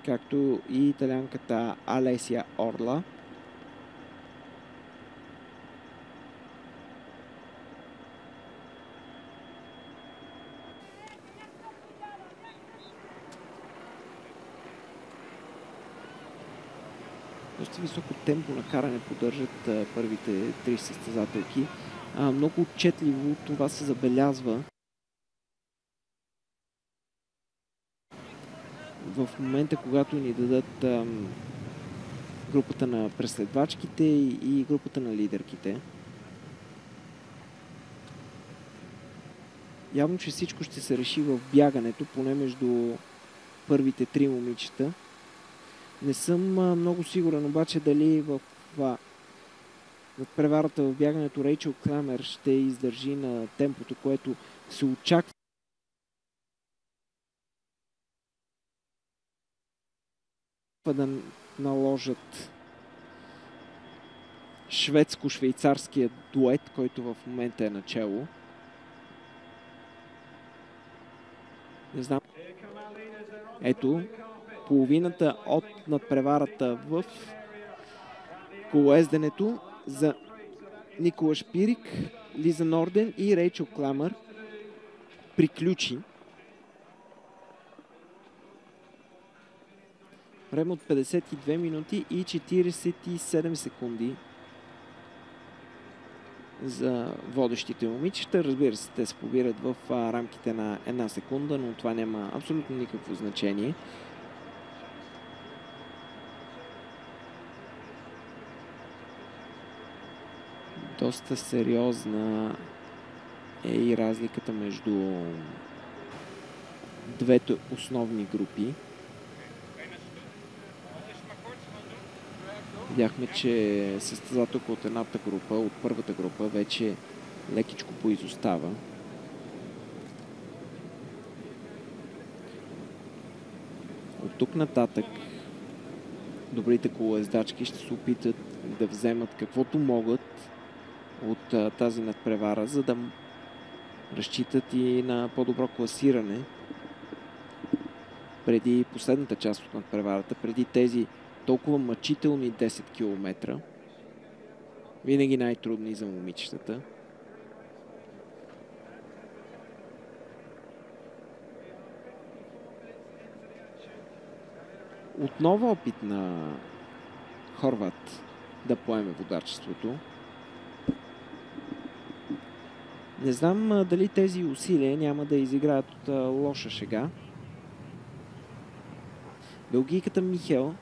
както и италианката Алесия Орла. Доста високо темпо на каране поддържат първите 3 състезателки. Много отчетливо това се забелязва в момента, когато ни дадат групата на преследвачките и групата на лидерките. Явно, че всичко ще се реши в бягането, поне между първите 3 момичета. Не съм много сигурен обаче дали в преварата в бягането Рейчел Крамер ще издържи на темпото, което се очаква да наложат шведско-швейцарския дует, който в момента е начало. Не знам. Ето, половината от надпреварата в колоезденето за Никола Шпирик, Лиза Норден и Рейчел Крамер приключи. Време от 52 минути и 47 секунди за водещите момичета. Разбира се, те се побират в рамките на 1 секунда, но това няма абсолютно никакво значение. Доста сериозна е и разликата между двете основни групи. Видяхме, че състезателка от едната група, от първата група, вече лекичко поизостава. От тук нататък добрите колоездачки ще се опитат да вземат каквото могат от тази надпревара, за да разчитат и на по-добро класиране преди последната част от надпреварата, преди тези толкова мъчителни 10 км. Винаги най-трудни за момичетата. Отново опит на Хорват да поеме водачеството. Не знам дали тези усилия няма да изиграят от лоша шега. Белгийката Михел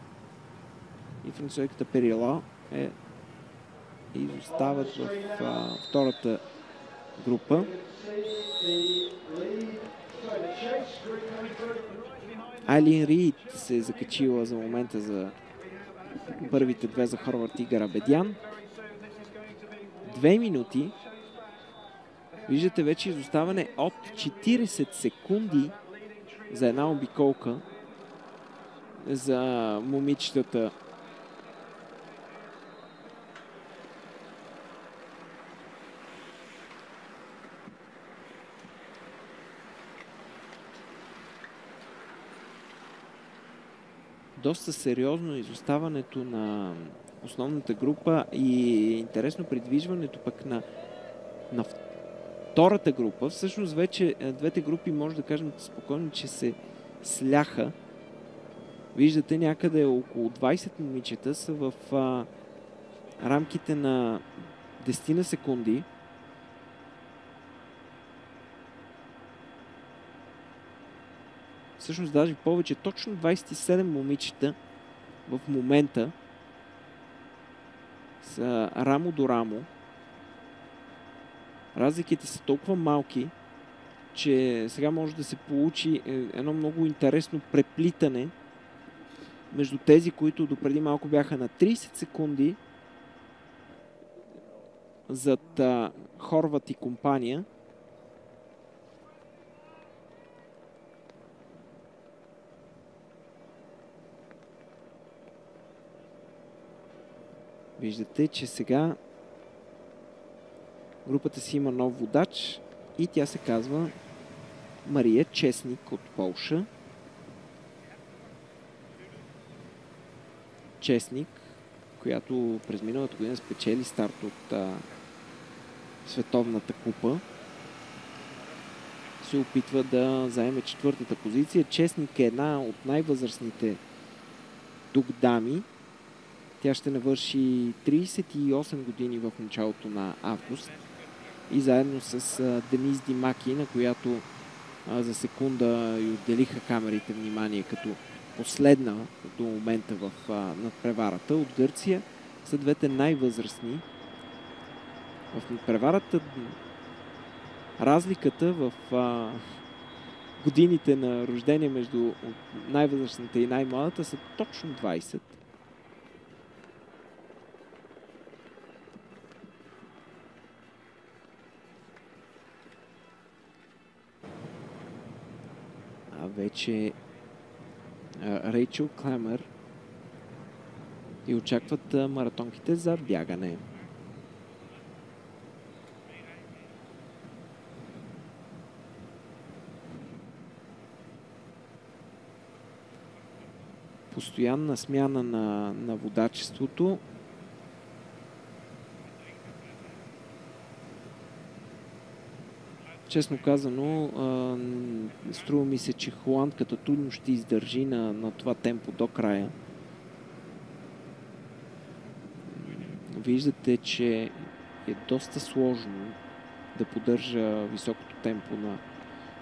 и французойката Перила изостават в втората група. Айлин Рийд се е закачила за момента за първите две за Хорват и Гарабедян. 2 минути. Виждате вече изоставане от 40 секунди за една обиколка за момичетата. Доста сериозно изоставането на основната група и интересно придвижването пък на втората група. Всъщност вече двете групи може да кажем спокойно, че се сляха. Виждате, някъде около 20 момичета са в рамките на 10 на секунди. Всъщност даже повече, точно 27 момичета в момента са рамо до рамо. Разликите са толкова малки, че сега може да се получи едно много интересно преплитане между тези, които допреди малко бяха на 30 секунди зад Хорват и компания. Виждате, че сега групата си има нов водач и тя се казва Мария Чесник от Полша. Чесник, която през миналата година спечели старт от Световната купа, се опитва да заеме 4-та позиция. Чесник е една от най-възрастните тук дами. Тя ще навърши 38 години в началото на август и заедно с Денис Димаки, на която за секунда й отделиха камерите внимание като последна до момента в надпреварата от Гърция, са двете най-възрастни. В надпреварата разликата в годините на рождение между най-възрастната и най-младата са точно 20. А вече Рейчел Клемер и очакват маратонките за бягане. Постоянна смяна на водачеството. Честно казано, струва ми се, че холандката трудно ще издържи на това темпо до края. Виждате, че е доста сложно да поддържа високото темпо на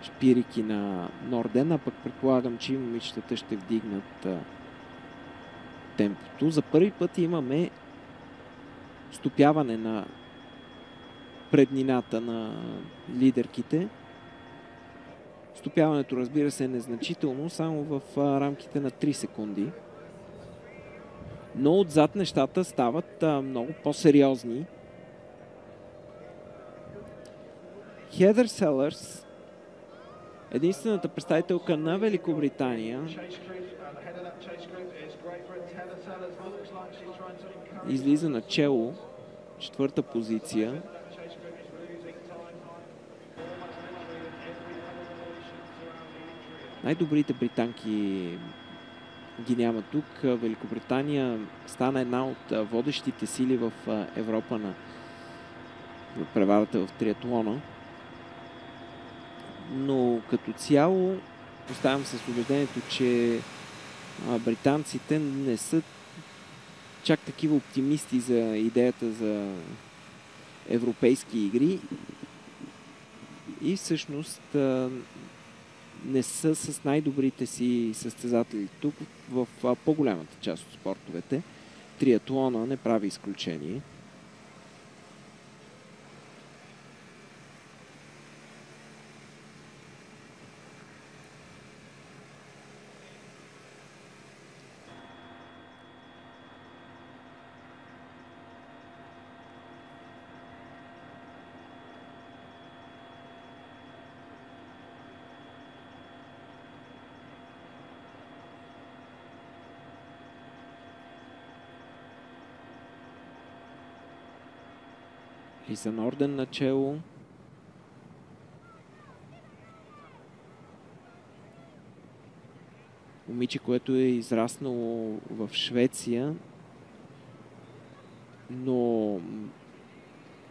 Шпирик и на Норден, а пък предполагам, че и момичетата ще вдигнат темпото. За първи път имаме стопяване на преднината на лидерките. Стопяването, разбира се, е незначително, само в рамките на 3 секунди. Но отзад нещата стават много по-сериозни. Хедър Селърс, единствената представителка на Великобритания, излиза начело, 4-та позиция. Най-добрите британки ги няма тук. Великобритания стана една от водещите сили в Европа на преварата в триатлона. Но като цяло оставам с убеждението, че британците не са чак такива оптимисти за идеята за европейски игри и всъщност не са с най-добрите си състезатели тук в по-голямата част от спортовете. Триатлона не прави изключение. Лиза Норден начело. Момиче, което е израснало в Швеция, но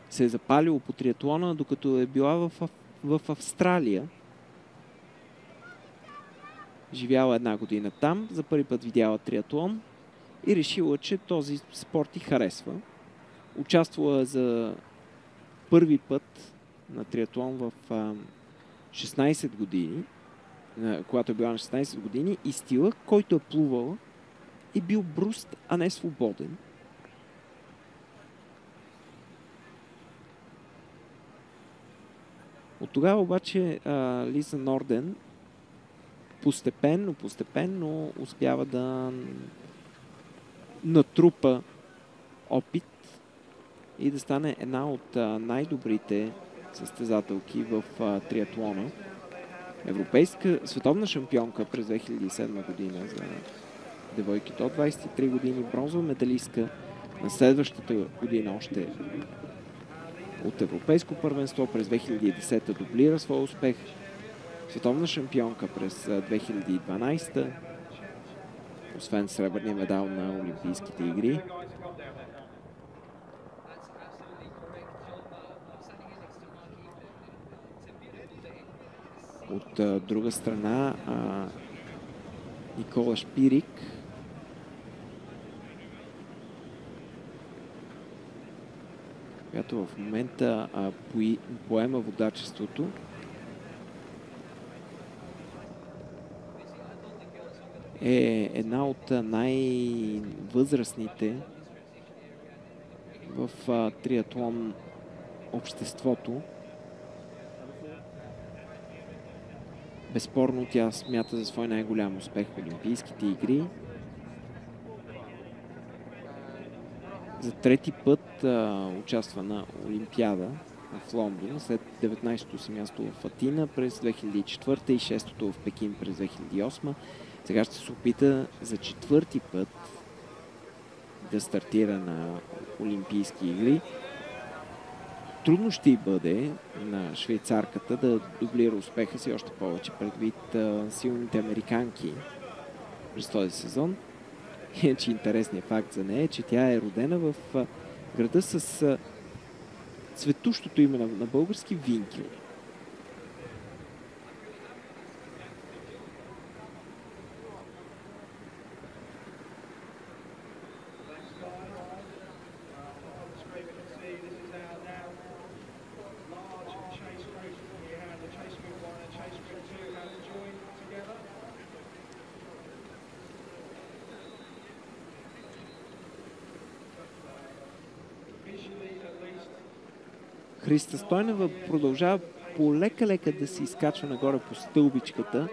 се е запалило по триатлона, докато е била в Австралия. Живяла една година там, за първи път видяла триатлон и решила, че този спорт й харесва. Участвала за първи път на триатлон в 16 години, когато е била на 16 години, и стила, който е плувала, е бил бруст, а не свободен. От тогава обаче Лиза Норден постепенно успява да натрупа опит и да стане една от най-добрите състезателки в триатлона. Европейска световна шампионка през 2007 година за девойки до 23 години, бронзова медалистка на следващата година още от европейско първенство, през 2010 дублира своя успех, световна шампионка през 2012, освен сребърния медал на Олимпийските игри. От друга страна Никола Шпирик, която в момента поема водачеството. Е една от най-възрастните в триатлон обществото. Безспорно тя смята за свой най-голям успех в Олимпийските игри. За трети път участва на Олимпиада в Лондон, след 19-то си място в Атина през 2004 и 6-то в Пекин през 2008. Сега ще се опита за четвърти път да стартира на Олимпийски игри. Трудно ще й бъде на швейцарката да дублира успеха си, още повече предвид силните американки през този сезон. Иначе интересният факт за нея е, че тя е родена в града с цветущото име на български Винкил. Христа Стойнева продължава полека-лека да се изкачва нагоре по стълбичката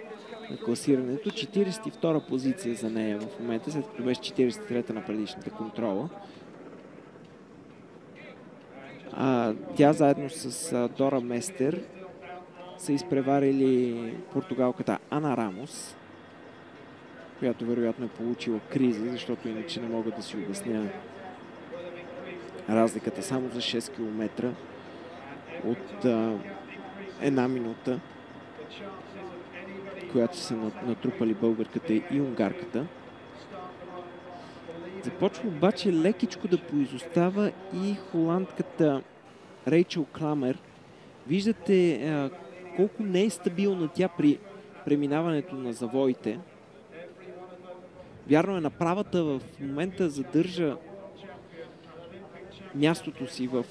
на класирането. 42-а позиция за нея в момента, след като беше 43-та на предишната контрола. Тя заедно с Дора Местер са изпреварили португалката Ана Рамос, която вероятно е получила криза, защото иначе не мога да си обясня разликата само за 6 км от една минута, която са натрупали българката и унгарката. Започва обаче лекичко да поизостава и холандката Рейчел Крамер. Виждате колко не е стабилна тя при преминаването на завоите. Вярно е, направата в момента задържа мястото си в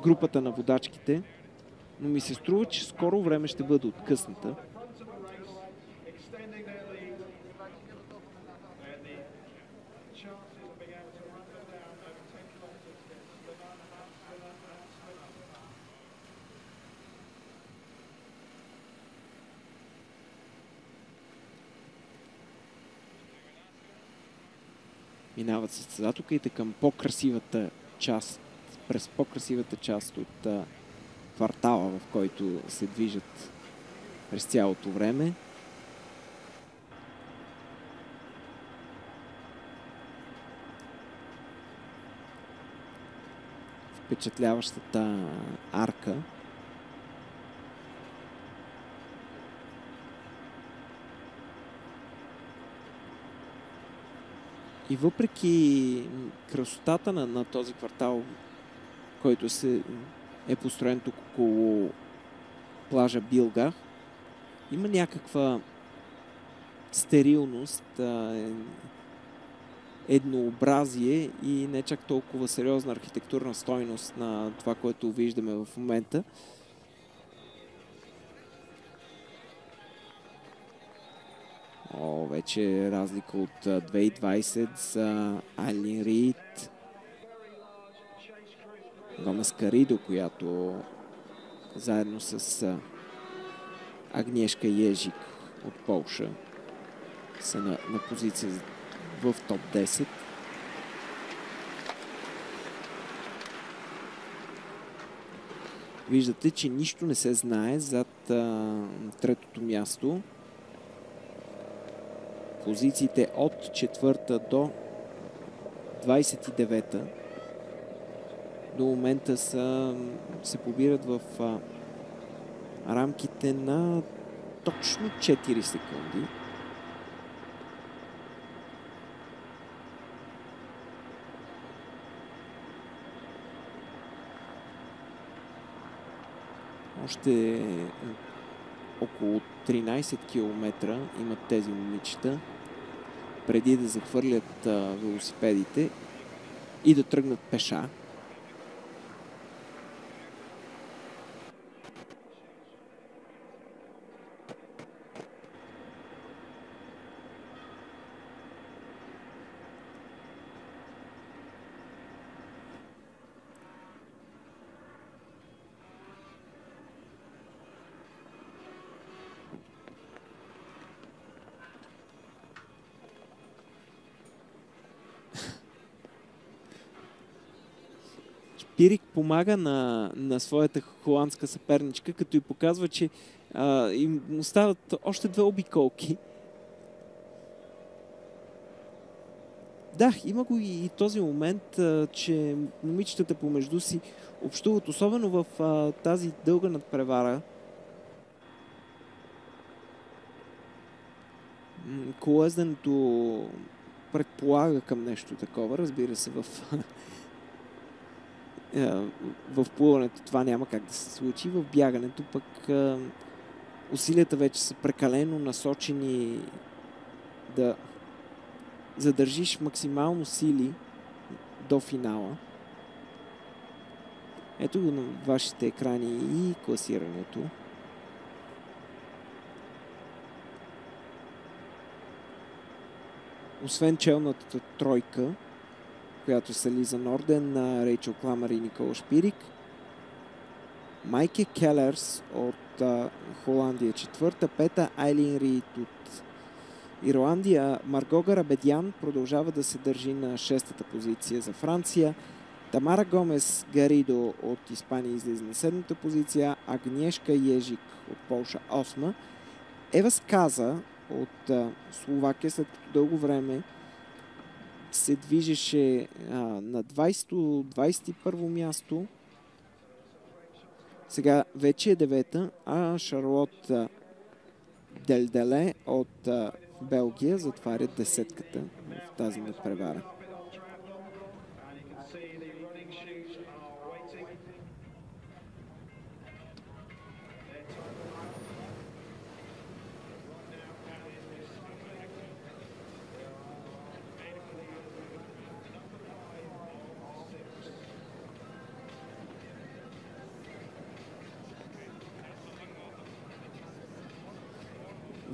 групата на водачките, но ми се струва, че скоро време ще бъде откъсната. Минават състезателките към по-красивата част, през по-красивата част от квартала, в който се движат през цялото време. впечатляващата арка. И въпреки красотата на този квартал, който е построен тук около плажа Билга, има някаква стерилност, еднообразие и не чак толкова сериозна архитектурна стойност на това, което виждаме в момента. Вече разлика от 2.20 за Айлин Рид. Гомес Каридо, която заедно с Агнешка Ежик от Полша са на позиция в топ 10. Виждате, че нищо не се знае зад третото място. Позициите от 4-та до 29-та до момента се побират в рамките на точно 4 секунди. Още около 13 км имат тези момичета преди да захвърлят велосипедите и да тръгнат пеша. Шпирик помага на своята холандска съперничка, като й показва, че им остават още 2 обиколки. Да, има го и този момент, че момичетата помежду си общуват, особено в тази дълга надпревара. Колезденето предполага към нещо такова, разбира се, в плуването това няма как да се случи. В бягането пък усилията вече са прекалено насочени да задържиш максимално сили до финала. Ето го на вашите екрани и класирането. Освен челната тройка, която са Лиза Норден, Рейчел Кламър и Никола Шпирик, Майке Келерс от Холандия 4-та, 5-та Айлин Рид от Ирландия, Марго Гарабедян продължава да се държи на 6-та позиция за Франция, Тамара Гомес Гаридо от Испания излиза на 7-та позиция, Агнешка Ежик от Полша 8-ма, Ева Сказа от Словакия след като дълго време се движеше на 20-21 място. Сега вече е 9-та, а Шарлот Делделе от Белгия затваря 10-ката в тази надпревара.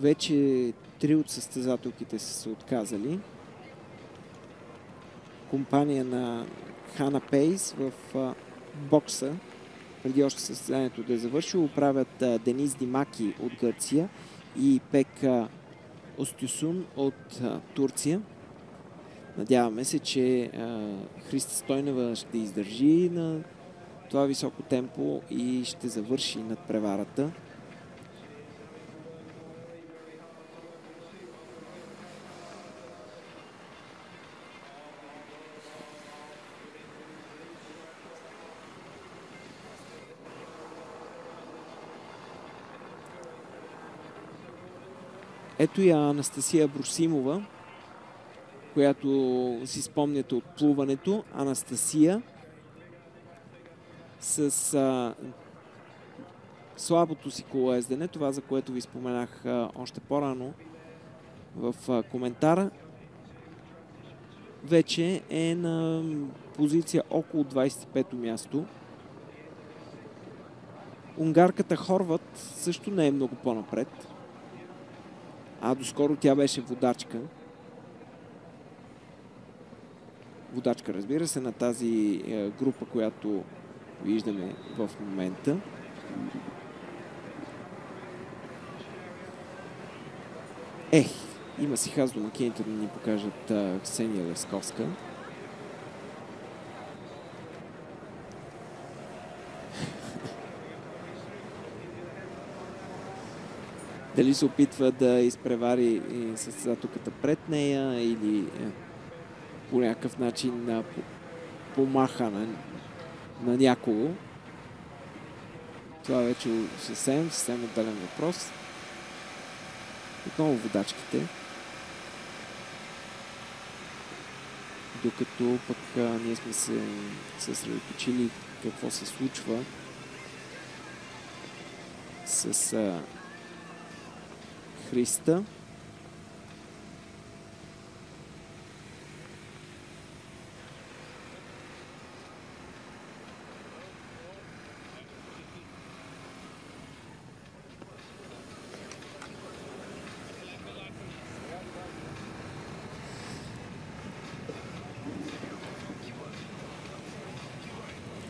Вече 3 от състезателките са се отказали. Компания на Хана Пейс в бокса, преди още състезанието да е завършило, правят Денис Димаки от Гърция и Пека Остюсун от Турция. Надяваме се, че Христа Стойнева ще издържи на това високо темпо и ще завърши надпреварата. Ето я Анастасия Брусимова, която си спомняте от плуването. Анастасия с слабото си колоездене, това за което ви споменах още по-рано в коментара, вече е на позиция около 25-то място. Унгарката Хорват също не е много по-напред. Доскоро тя беше водачка. Водачка, разбира се, на тази група, която виждаме в момента. Има си хаз домакините да ни покажат Ксения Лесковска. Дали се опитва да изпревари състезателката пред нея или по някакъв начин помаха на някого. Това вече съвсем отделен въпрос. Отново водачките. Докато пък ние сме се съсредоточили какво се случва с Христа.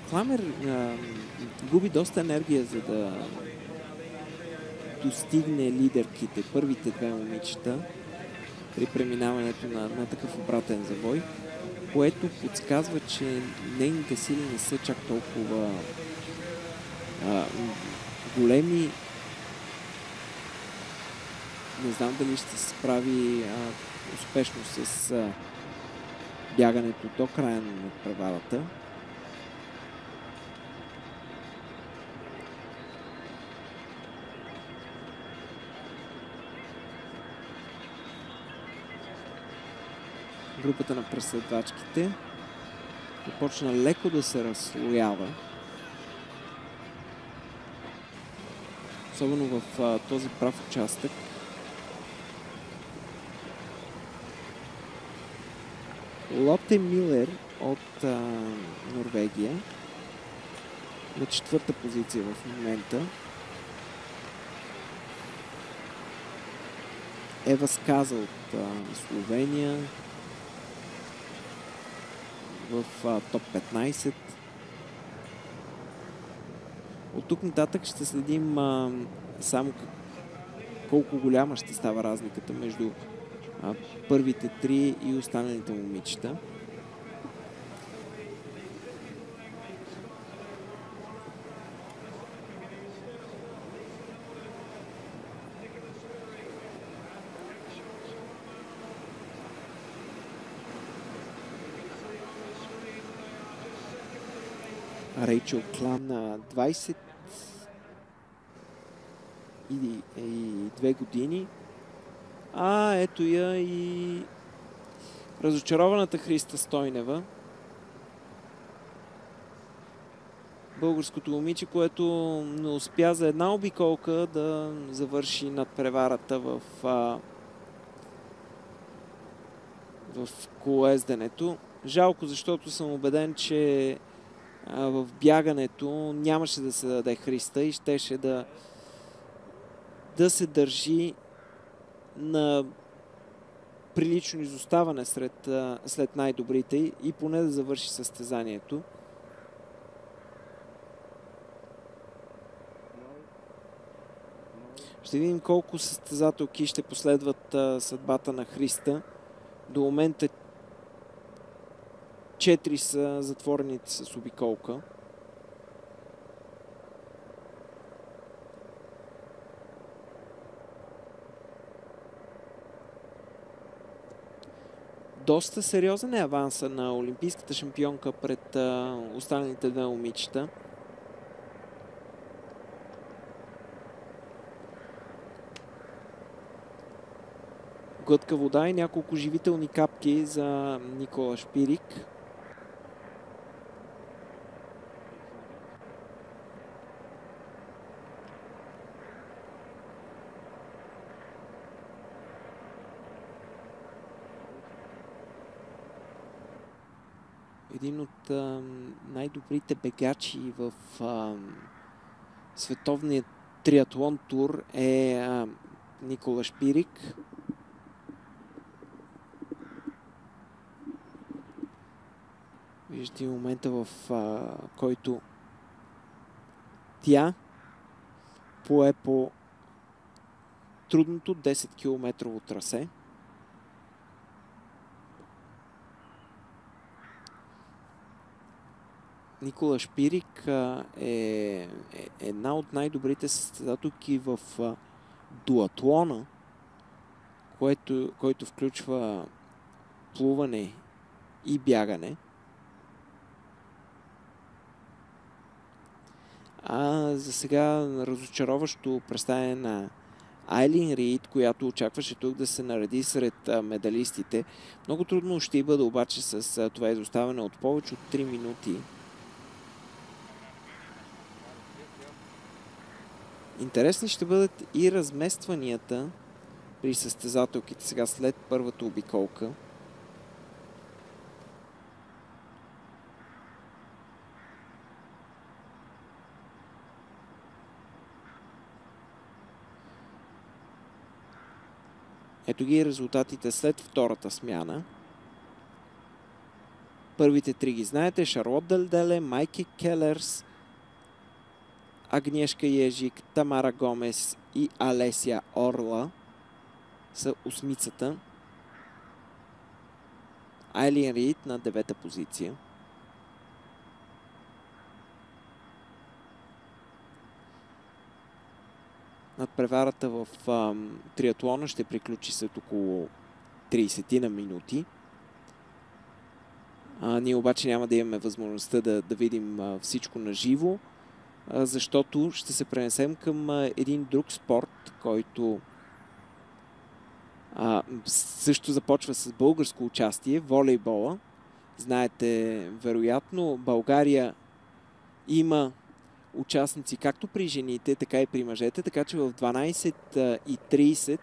Кламер губи доста енергия, за да достигне лидерките, първите две момичета при преминаването на такъв обратен завой, което подсказва, че нейните сили не са чак толкова големи. Не знам дали ще се справи успешно с бягането до края на преварата. Групата на преследвачките започна леко да се разслоява. Особено в този прав участък. Лотте Милер от Норвегия на 4-та позиция в момента. Ева Сказа от Словения в топ 15. От тук нататък ще следим само колко голяма ще става разликата между първите три и останалите момичета. Рейчел Клам на 22 години. Ето я и разочарованата Христа Стойнева. Българското момиче, което не успя за една обиколка да завърши надпреварата в колоезденето. Жалко, защото съм убеден, че в бягането нямаше да се даде Христа и щеше да се държи на прилично изоставане след най-добрите и поне да завърши състезанието. Ще видим колко състезателки ще последват съдбата на Христа. До момента 4 са затворените с обиколка. Доста сериозен е аванса на олимпийската шампионка пред останалите две момичета. глътка вода и няколко живителни капки за Никола Шпирик. Един от най-добрите бегачи в световния триатлон тур е Никола Шпирик. Виждате момента, в който тя пое по трудното 10-километрово трасе. Никола Шпирик е една от най-добрите състезателки в дуатлона, който включва плуване и бягане. За сега разочароващо представяне на Айлин Рийд, която очакваше тук да се нареди сред медалистите. Много трудно ще бъде обаче с това изоставане от повече от 3 минути. Интересни ще бъдат и разместванията при състезателките сега след първата обиколка. Ето ги резултатите след втората смяна. Първите три ги знаете. Шарлот Делделе, Майки Келерс, Агнешка Ежик, Тамара Гомес и Алесия Орла са осмицата. Айлин Рийд на 9-та позиция. Надпреварата в триатлона ще приключи след около 30 на минути. Ние обаче няма да имаме възможността да видим всичко на живо, защото ще се пренесем към един друг спорт, който също започва с българско участие, волейбола. Знаете, вероятно, България има участници както при жените, така и при мъжете, така че в 12:30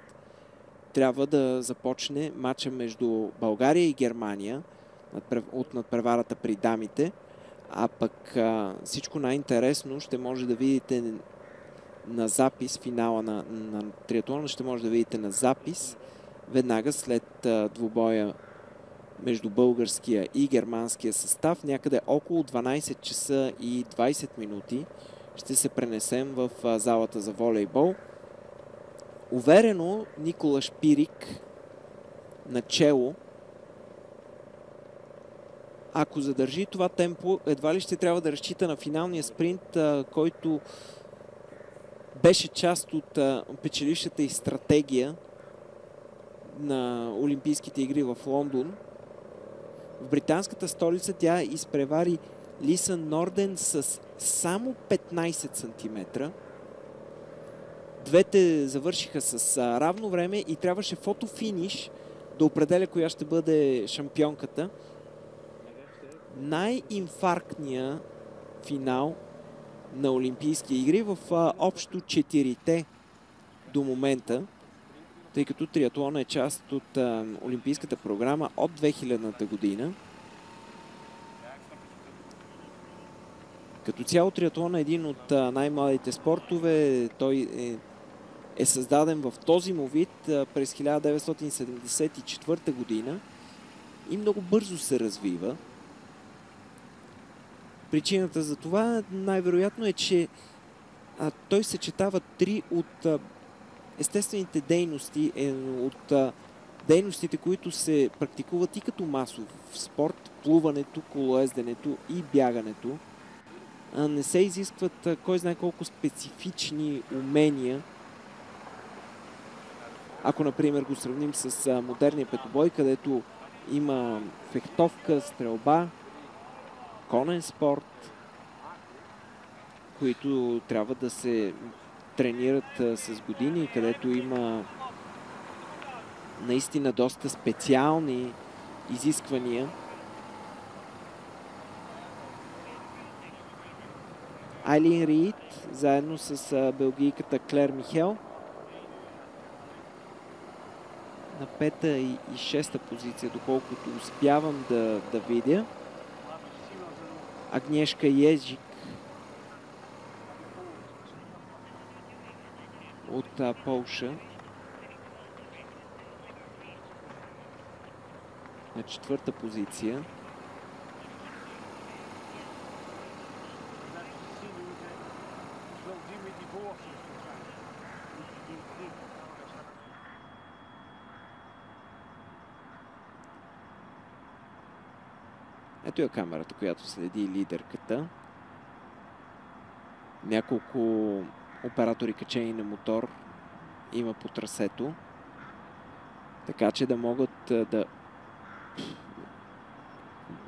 трябва да започне матча между България и Германия от надпреварата при дамите, а пък всичко най-интересно ще може да видите на запис, финала на триатлона ще може да видите на запис веднага след двубоя между българския и германския състав. Някъде около 12 часа и 20 минути ще се пренесем в залата за волейбол. Уверено Никола Шпирик начело. Ако задържи това темпо, едва ли ще трябва да разчита на финалния спринт, който беше част от печелившата и стратегия на Олимпийските игри в Лондон. В британската столица тя изпревари Лиса Норден с само 15 см. Двете завършиха с равно време и трябваше фотофиниш да определя коя ще бъде шампионката. Най-инфарктният финал на Олимпийски игри в общо 4-те до момента, тъй като триатлон е част от Олимпийската програма от 2000-та година. Като цяло триатлон е един от най-младите спортове. Той е създаден в този му вид през 1974 година и много бързо се развива. Причината за това най-вероятно е, че той съчетава три от естествените дейности, от дейностите, които се практикуват и като масов спорт, плуването, колоезденето и бягането. Не се изискват кой знае колко специфични умения. Ако, например, го сравним с модерния петобой, където има фехтовка, стрелба, конен спорт, които трябва да се тренират с години, където има наистина доста специални изисквания. Айлин Рид, заедно с белгийката Клер Михел. На 5-та и 6-та позиция, доколкото успявам да видя. Агнешка Ежик от Полша. На 4-та позиция. Ето е камерата, която следи лидерката. Няколко оператори качени на мотор има по трасето. Така че да могат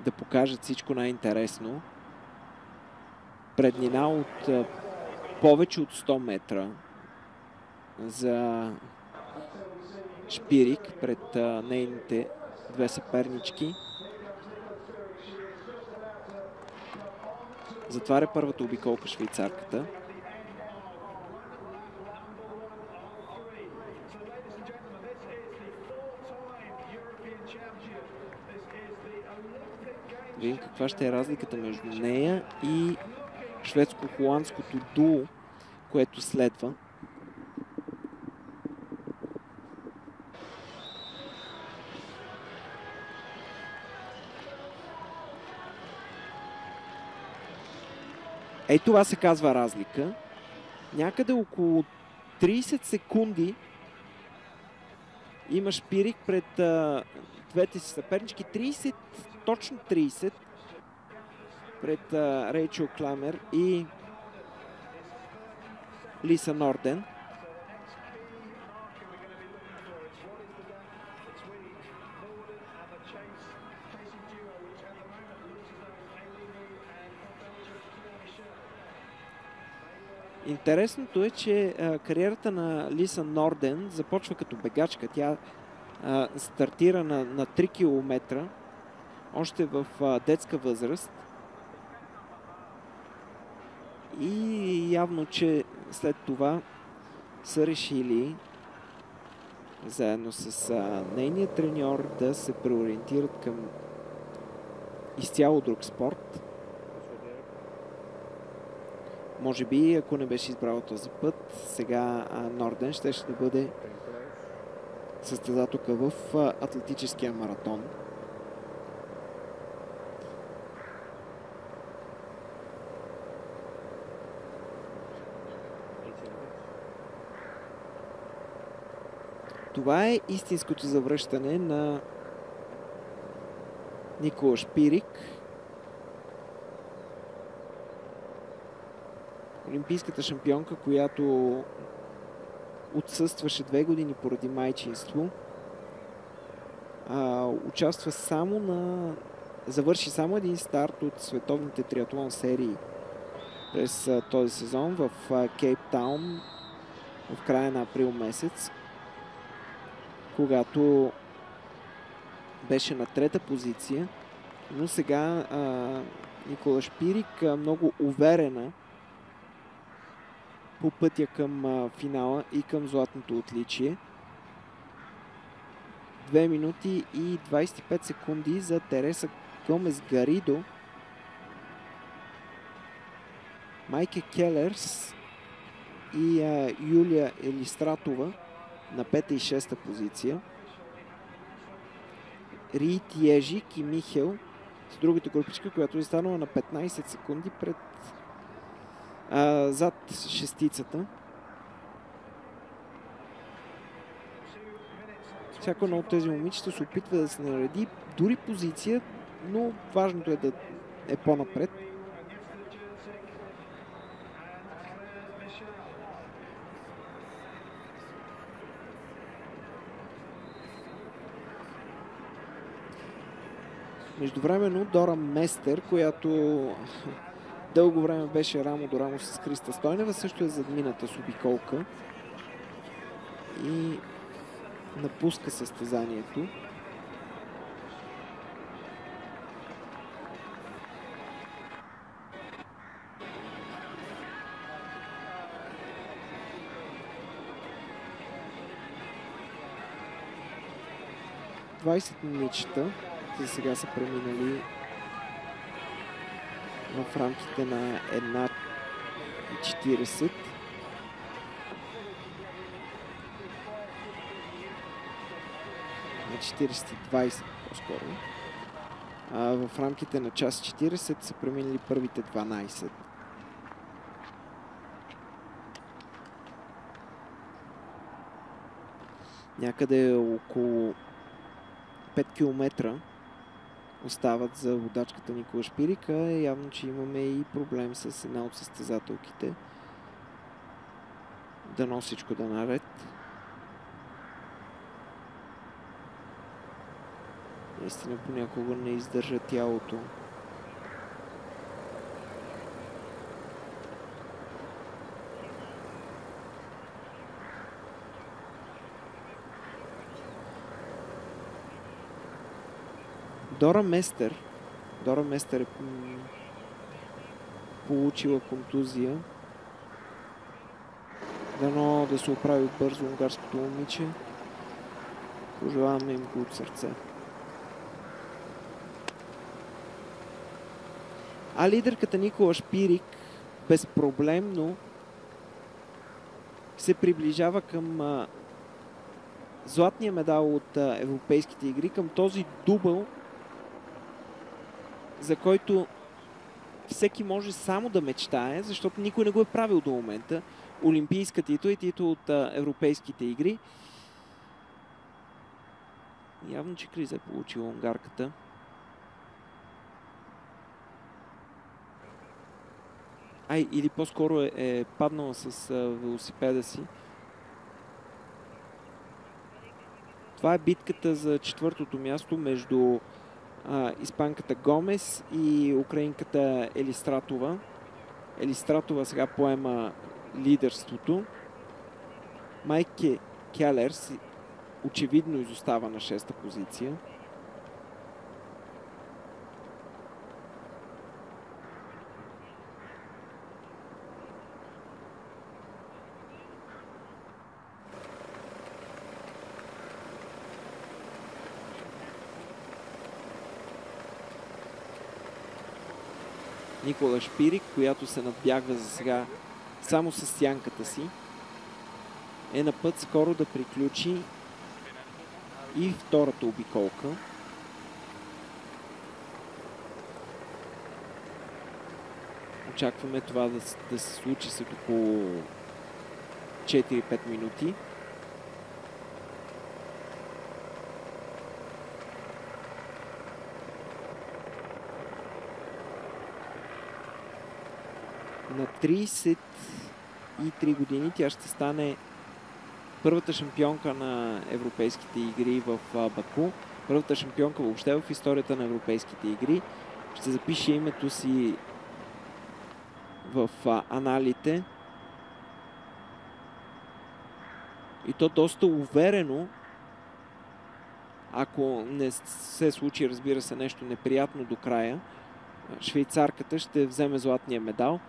да покажат всичко най-интересно. Преднина от повече от 100 метра за Шпирик пред нейните две съпернички. Затваря първата обиколка швейцарката. Видим каква ще е разликата между нея и шведско-холандското дуо, което следва. Ей, това се казва разлика. Някъде около 30 секунди има Шпирик пред двете си съпернички. 30, точно 30 пред Рейчел Кламер и Лиса Норден. Интересното е, че кариерата на Лиса Норден започва като бегачка. Тя стартира на 3 км още в детска възраст. И явно, че след това са решили заедно с нейния треньор да се преориентират към изцяло друг спорт. Може би, ако не беше избрал този път, сега Норден ще да бъде състезателка в атлетическия маратон. Това е истинското завръщане на Никола Шпирик. Олимпийската шампионка, която отсъстваше 2 години поради майчинство. Участва завърши само един старт от световните триатлон серии през този сезон в Кейптаун в края на април месец, когато беше на 3-та позиция, но сега Никола Шпирик много уверена по пътя към финала и към златното отличие. 2 минути и 25 секунди за Тереса Гомес Гаридо. Майке Келерс и Юлия Елистратова на 5-та и 6-та позиция. Рид Ежик и Михел с другата групичка, която е станала на 15 секунди зад шестицата. Всяко едно от тези момичета се опитва да се нареди дори позиция, но важното е да е по-напред. Междувременно Дора Местер, която дълго време беше рамо до рамо с Христа Стойнева, също е задмината с обиколка. И напуска състезанието. Миничета за сега са преминали в рамките на 1:40. На 40:20 по-скоро. В рамките на час 40 са преминали първите 12. Някъде около 5 км остават за водачката Никола Шпирик. Явно, че имаме и проблем с една от състезателките. Дано всичко да наред. Наистина понякога не издържа тялото. Дора Местер е получила контузия. Дано да се оправи бързо унгарското момиче. Пожелаваме им го от сърце. А лидерката Никола Шпирик безпроблемно се приближава към златния медал от Европейските игри, към този дубъл, за който всеки може само да мечтае, защото никой не го е правил до момента. Олимпийска титул и титул от Европейските игри. Явно, че криза е получила унгарката. Или по-скоро е паднала с велосипеда си. Това е битката за четвъртото място между испанката Гомес и украинката Елистратова. Елистратова сега поема лидерството. Майке Келерс очевидно изостава на 6-та позиция. Никола Шпирик, която се надбягва за сега само с сянката си, е на път скоро да приключи и втората обиколка. Очакваме това да се случи след около 4-5 минути. На 33 години тя ще стане първата шампионка на Европейските игри в Баку. Първата шампионка въобще в историята на Европейските игри. Ще запише името си в аналите. И то доста уверено, ако не се случи, разбира се, нещо неприятно до края, швейцарката ще вземе златния медал.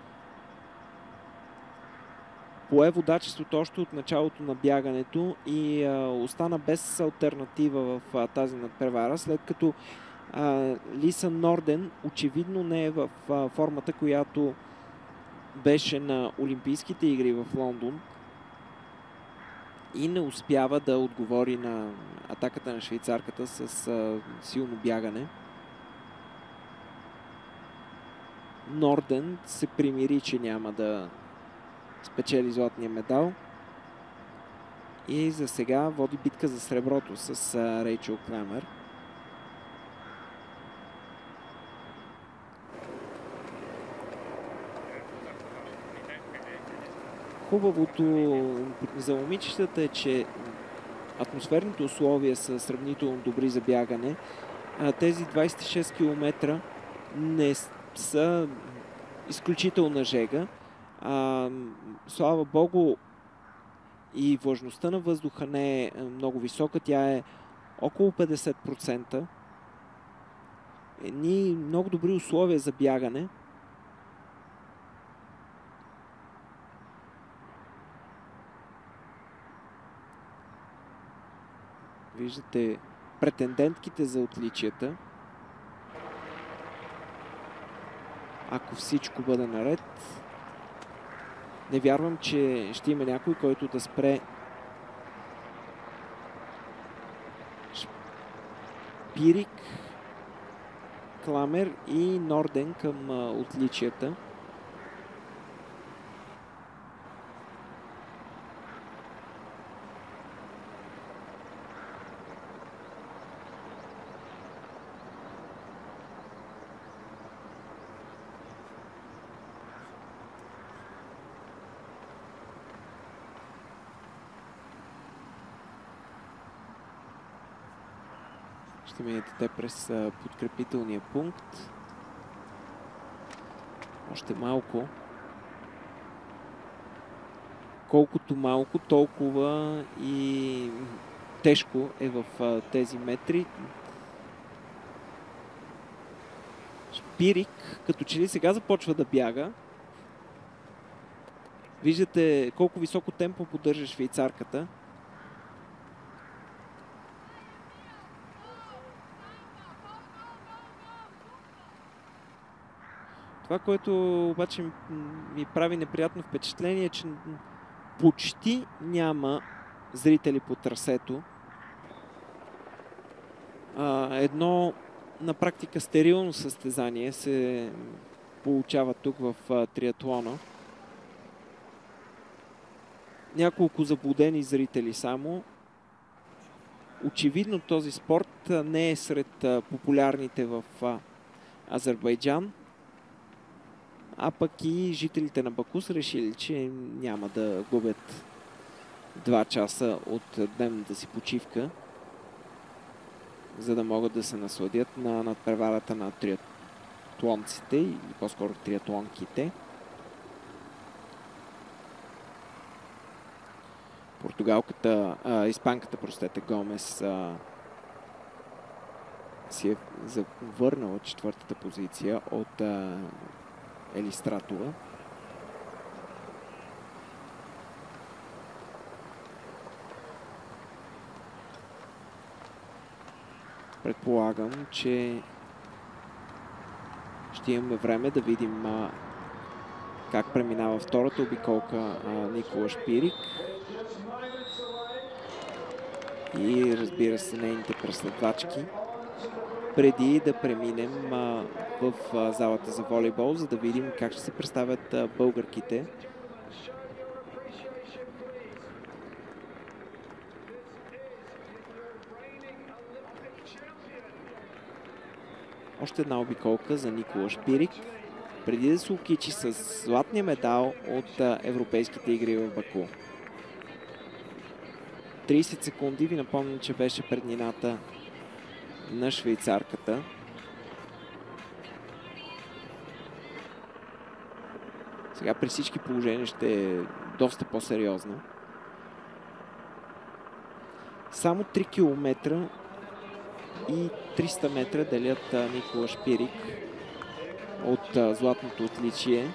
Пое водачеството още от началото на бягането и остана без алтернатива в тази надпревара, след като Лиса Норден очевидно не е в формата, която беше на Олимпийските игри в Лондон и не успява да отговори на атаката на швейцарката с силно бягане. Норден се примири, че няма да спечели златния медал и за сега води битка за среброто с Рейчел Крамер. Хубавото за момичетата е, че атмосферните условия са сравнително добри за бягане. Тези 26 км не са изключителна жега. Слава Богу, и влажността на въздуха не е много висока. Тя е около 50%. Едни много добри условия за бягане. Виждате претендентките за отличията. Ако всичко бъде наред, не вярвам, че ще има някой, който да спре Шпирик, Кламер и Норден към отличията. Ще минете те през подкрепителния пункт. Още малко. Колкото малко, толкова и тежко е в тези метри. Шпирик, като че ли сега започва да бяга. Виждате колко високо темпо поддържа швейцарката. Това, което обаче ми прави неприятно впечатление, е, че почти няма зрители по трасето. Едно на практика стерилно състезание се получава тук в триатлона. Няколко заблудени зрители само. Очевидно този спорт не е сред популярните в Азербайджан. А пък и жителите на Баку са решили, че няма да губят 2 часа от дневната си почивка, за да могат да се насладят на надпреварата на триатлонците или по-скоро триатлонките. Испанката, Гомес си е завърнала 4-та позиция от Елистратова. Предполагам, че ще имаме време да видим как преминава втората обиколка Никола Шпирик. И разбира се, нейните преследвачки. Преди да преминем в залата за волейбол, за да видим как ще се представят българките. Още една обиколка за Никола Шпирик, преди да се окичи с златния медал от Европейските игри в Баку. 30 секунди, ви напомням, че беше преднината на швейцарката. Сега при всички положения ще е доста по-сериозно. Само 3 км и 300 метра делят Никола Шпирик от златното отличие.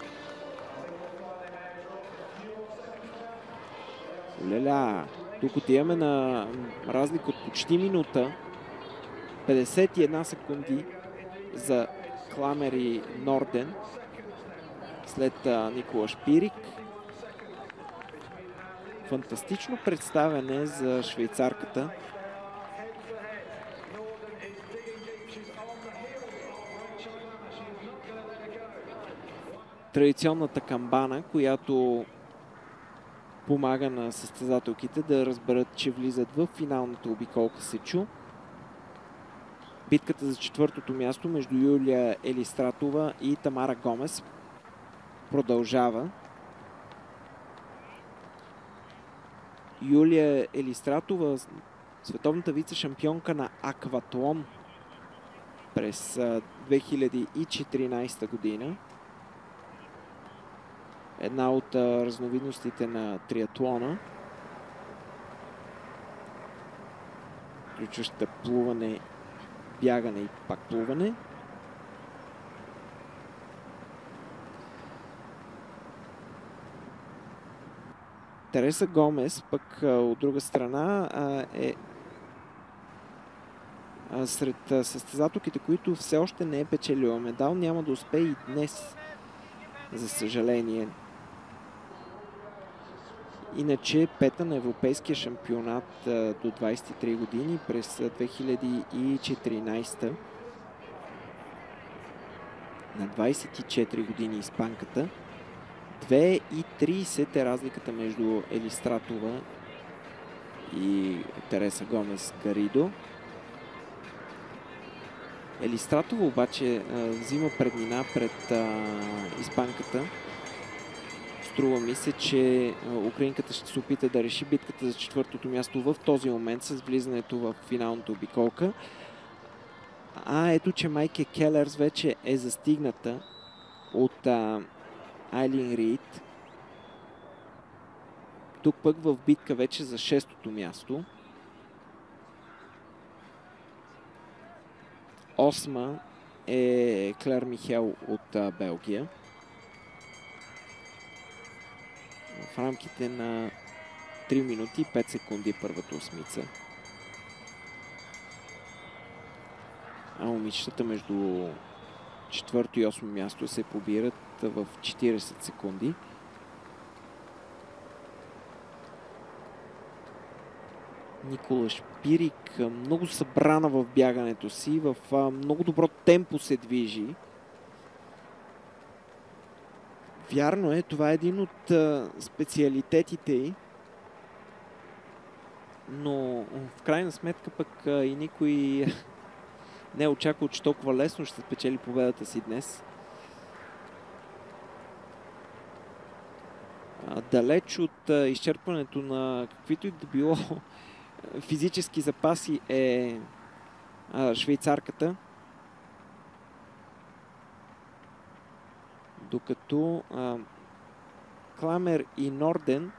Леля! Тук отиваме на разлика от почти минута. 51 секунди за Кламер и Норден след Никола Шпирик. Фантастично представяне за швейцарката. Традиционната камбана, която помага на състезателките да разберат, че влизат в финалната обиколка, се чу. Битката за 4-то място между Юлия Елистратова и Тамара Гомес продължава. Юлия Елистратова, световната вице-шампионка на акватлон през 2014 година. Една от разновидностите на триатлона. включваща плуване, бягане и пак плуване. Тереса Гомес пък от друга страна е сред състезателките, които все още не е печелила медал. Няма да успее и днес, за съжаление. Иначе пета на европейския шампионат до 23 години през 2014. На 24 години испанката. 2,30 е разликата между Елистратова и Тереса Гомес Гаридо. Елистратова обаче взима преднина пред испанката. Струва ми се, че украинката ще се опита да реши битката за четвъртото място в този момент с влизането в финалната обиколка. Ето, че Майке Келерс вече е застигната от Айлин Рид. Тук пък в битка вече за шестото място. Осма е Клер Михел от Белгия. В рамките на 3 минути и 5 секунди първата осмица. А момичетата между четвърто и 8 място се побират в 40 секунди. Никола Шпирик много събрана в бягането си, в много добро темпо се движи. Вярно е, това е един от специалитетите й, но в крайна сметка пък и никой не е очаквал, че толкова лесно ще спечели победата си днес. Далеч от изчерпването на каквито и да било физически запаси е швейцарката. Докато Кламер и Норден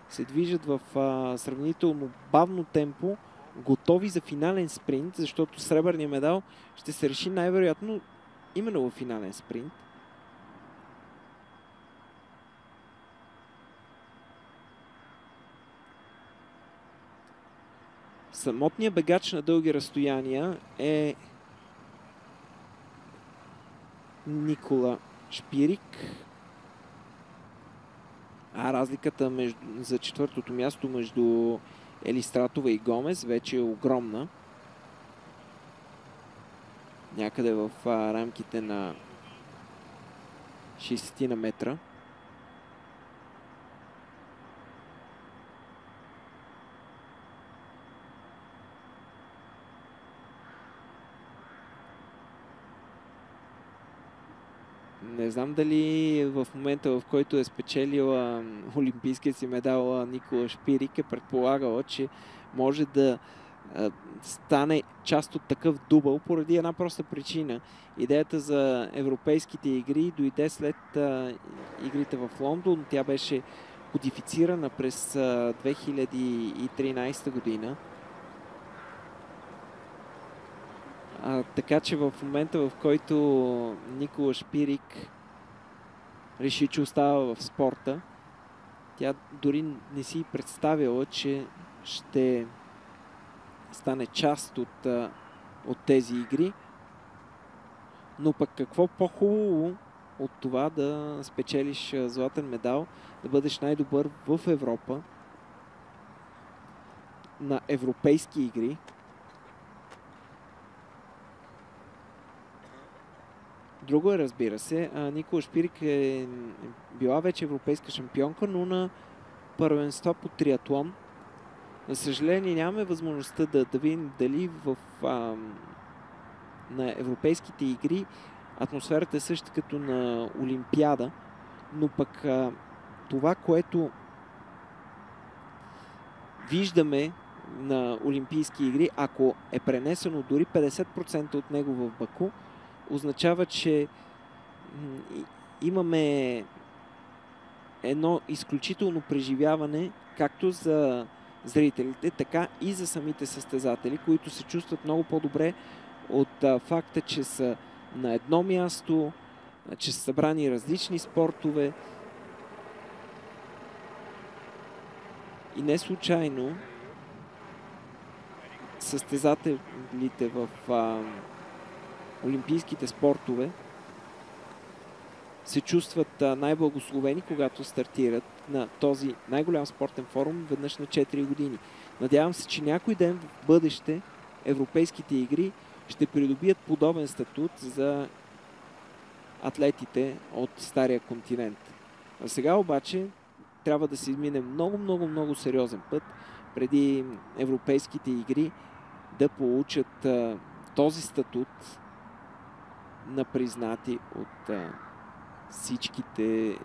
се движат в сравнително бавно темпо, готови за финален спринт, защото сребърният медал ще се реши най-вероятно именно в финален спринт. Самотният бегач на дълги разстояния е Никола Шпирик. Разликата за четвъртото място между Елистратова и Гомес вече е огромна. Някъде в рамките на 60 на метра. Не знам дали в момента, в който е спечелила олимпийския си медал Никола Шпирик, е предполагала, че може да стане част от такъв дубъл поради една проста причина. Идеята за европейските игри дойде след игрите в Лондон. Тя беше кодифицирана през 2013 година. Така че в момента, в който Никола Шпирик реши, че остава в спорта, тя дори не си представила, че ще стане част от тези игри. Но пък какво по-хубаво от това да спечелиш златен медал, да бъдеш най-добър в Европа на европейски игри. Друго е, разбира се, Никола Шпирик е била вече европейска шампионка, но на първенства по триатлон. За съжаление нямаме възможността да видим дали на европейските игри атмосферата е съща като на Олимпиада, но пък това, което виждаме на Олимпийски игри, ако е пренесено дори 50% от него в Баку, означава, че имаме едно изключително преживяване, както за зрителите, така и за самите състезатели, които се чувстват много по-добре от факта, че са на едно място, че са събрани различни спортове. И не случайно състезателите в олимпийските спортове се чувстват най-благословени, когато стартират на този най-голям спортен форум веднъж на 4 години. Надявам се, че някой ден в бъдеще европейските игри ще придобият подобен статут за атлетите от стария континент. А сега обаче трябва да се измине много сериозен път преди европейските игри да получат този статут на признати от всичките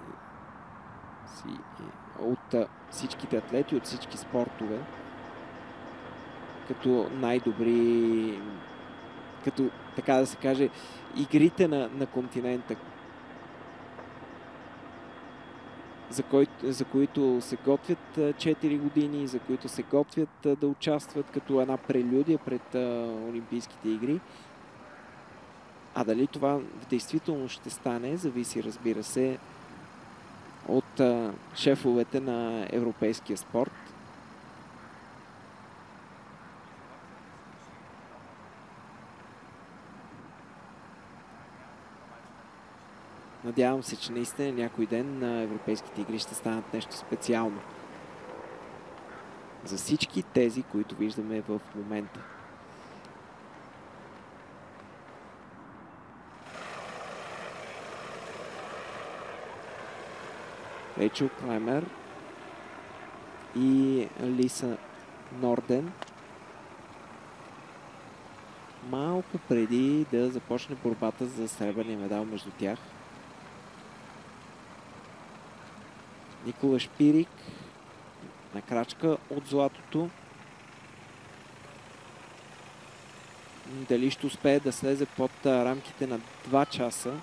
атлети, от всички спортове, като най-добри, като така да се каже, игрите на континента, за които се готвят 4 години, за които се готвят да участват като една прелюдия пред Олимпийските игри. А дали това в действителност ще стане, зависи, разбира се, от шефовете на европейския спорт. Надявам се, че наистина някой ден на европейските игри ще станат нещо специално за всички тези, които виждаме в момента. Рейчел Клаймер и Лиса Норден малко преди да започне борбата за сребърния медал между тях. Никола Шпирик на крачка от златото. Дали ще успее да слезе под рамките на 2 часа?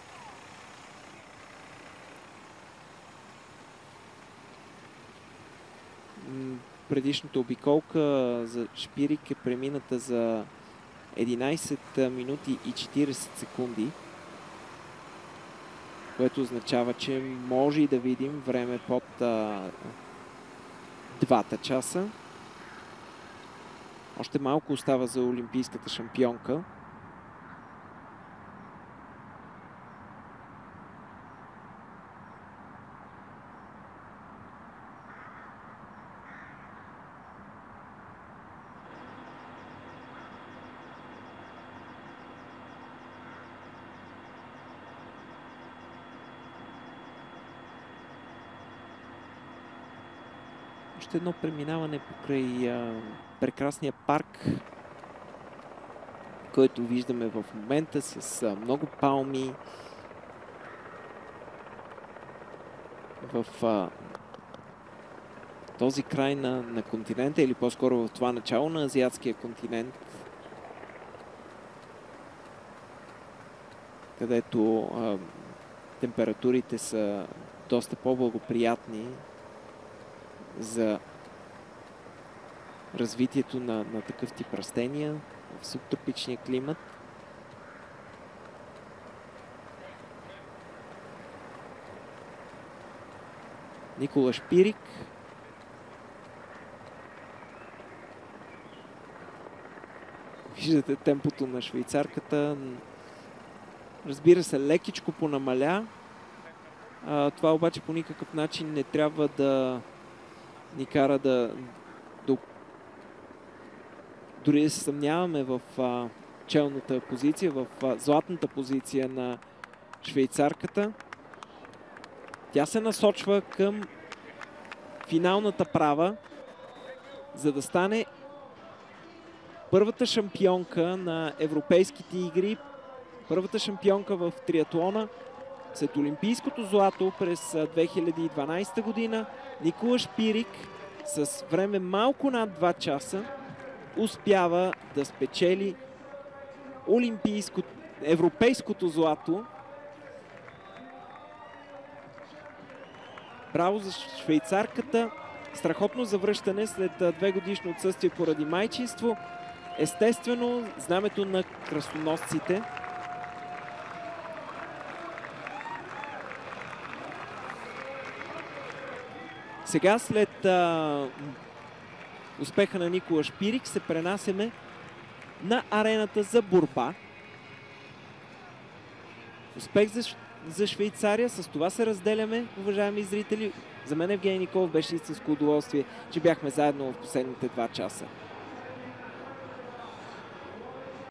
Предишната обиколка за Шпирик е премината за 11 минути и 40 секунди, което означава, че може и да видим време под 2 часа. Още малко остава за олимпийската шампионка. Още едно преминаване покрай прекрасния парк, който виждаме в момента с много палми. В този край на континента, или по-скоро в това начало на азиатския континент, където температурите са доста по-благоприятни за развитието на такъв тип растения в субтропичния климат. Никола Шпирик. Виждате темпото на швейцарката. Разбира се, лекичко понамаля. Това обаче по никакъв начин не трябва да ни кара дори да се съмняваме в челната позиция, в златната позиция на швейцарката. Тя се насочва към финалната права, за да стане първата шампионка на европейските игри, първата шампионка в триатлона. След олимпийското злато през 2012 година Никола Шпирик с време малко над 2 часа успява да спечели европейското злато. Браво за швейцарката. Страхотно завръщане след 2 годишно отсъствие поради майчинство. Естествено, знамето на кръстоносците. Сега, след успеха на Никола Шпирик, се пренасяме на арената за борба. Успех за Швейцария. С това се разделяме, уважаеми зрители. За мен Евгений Николов беше истинско удоволствие, че бяхме заедно в последните 2 часа.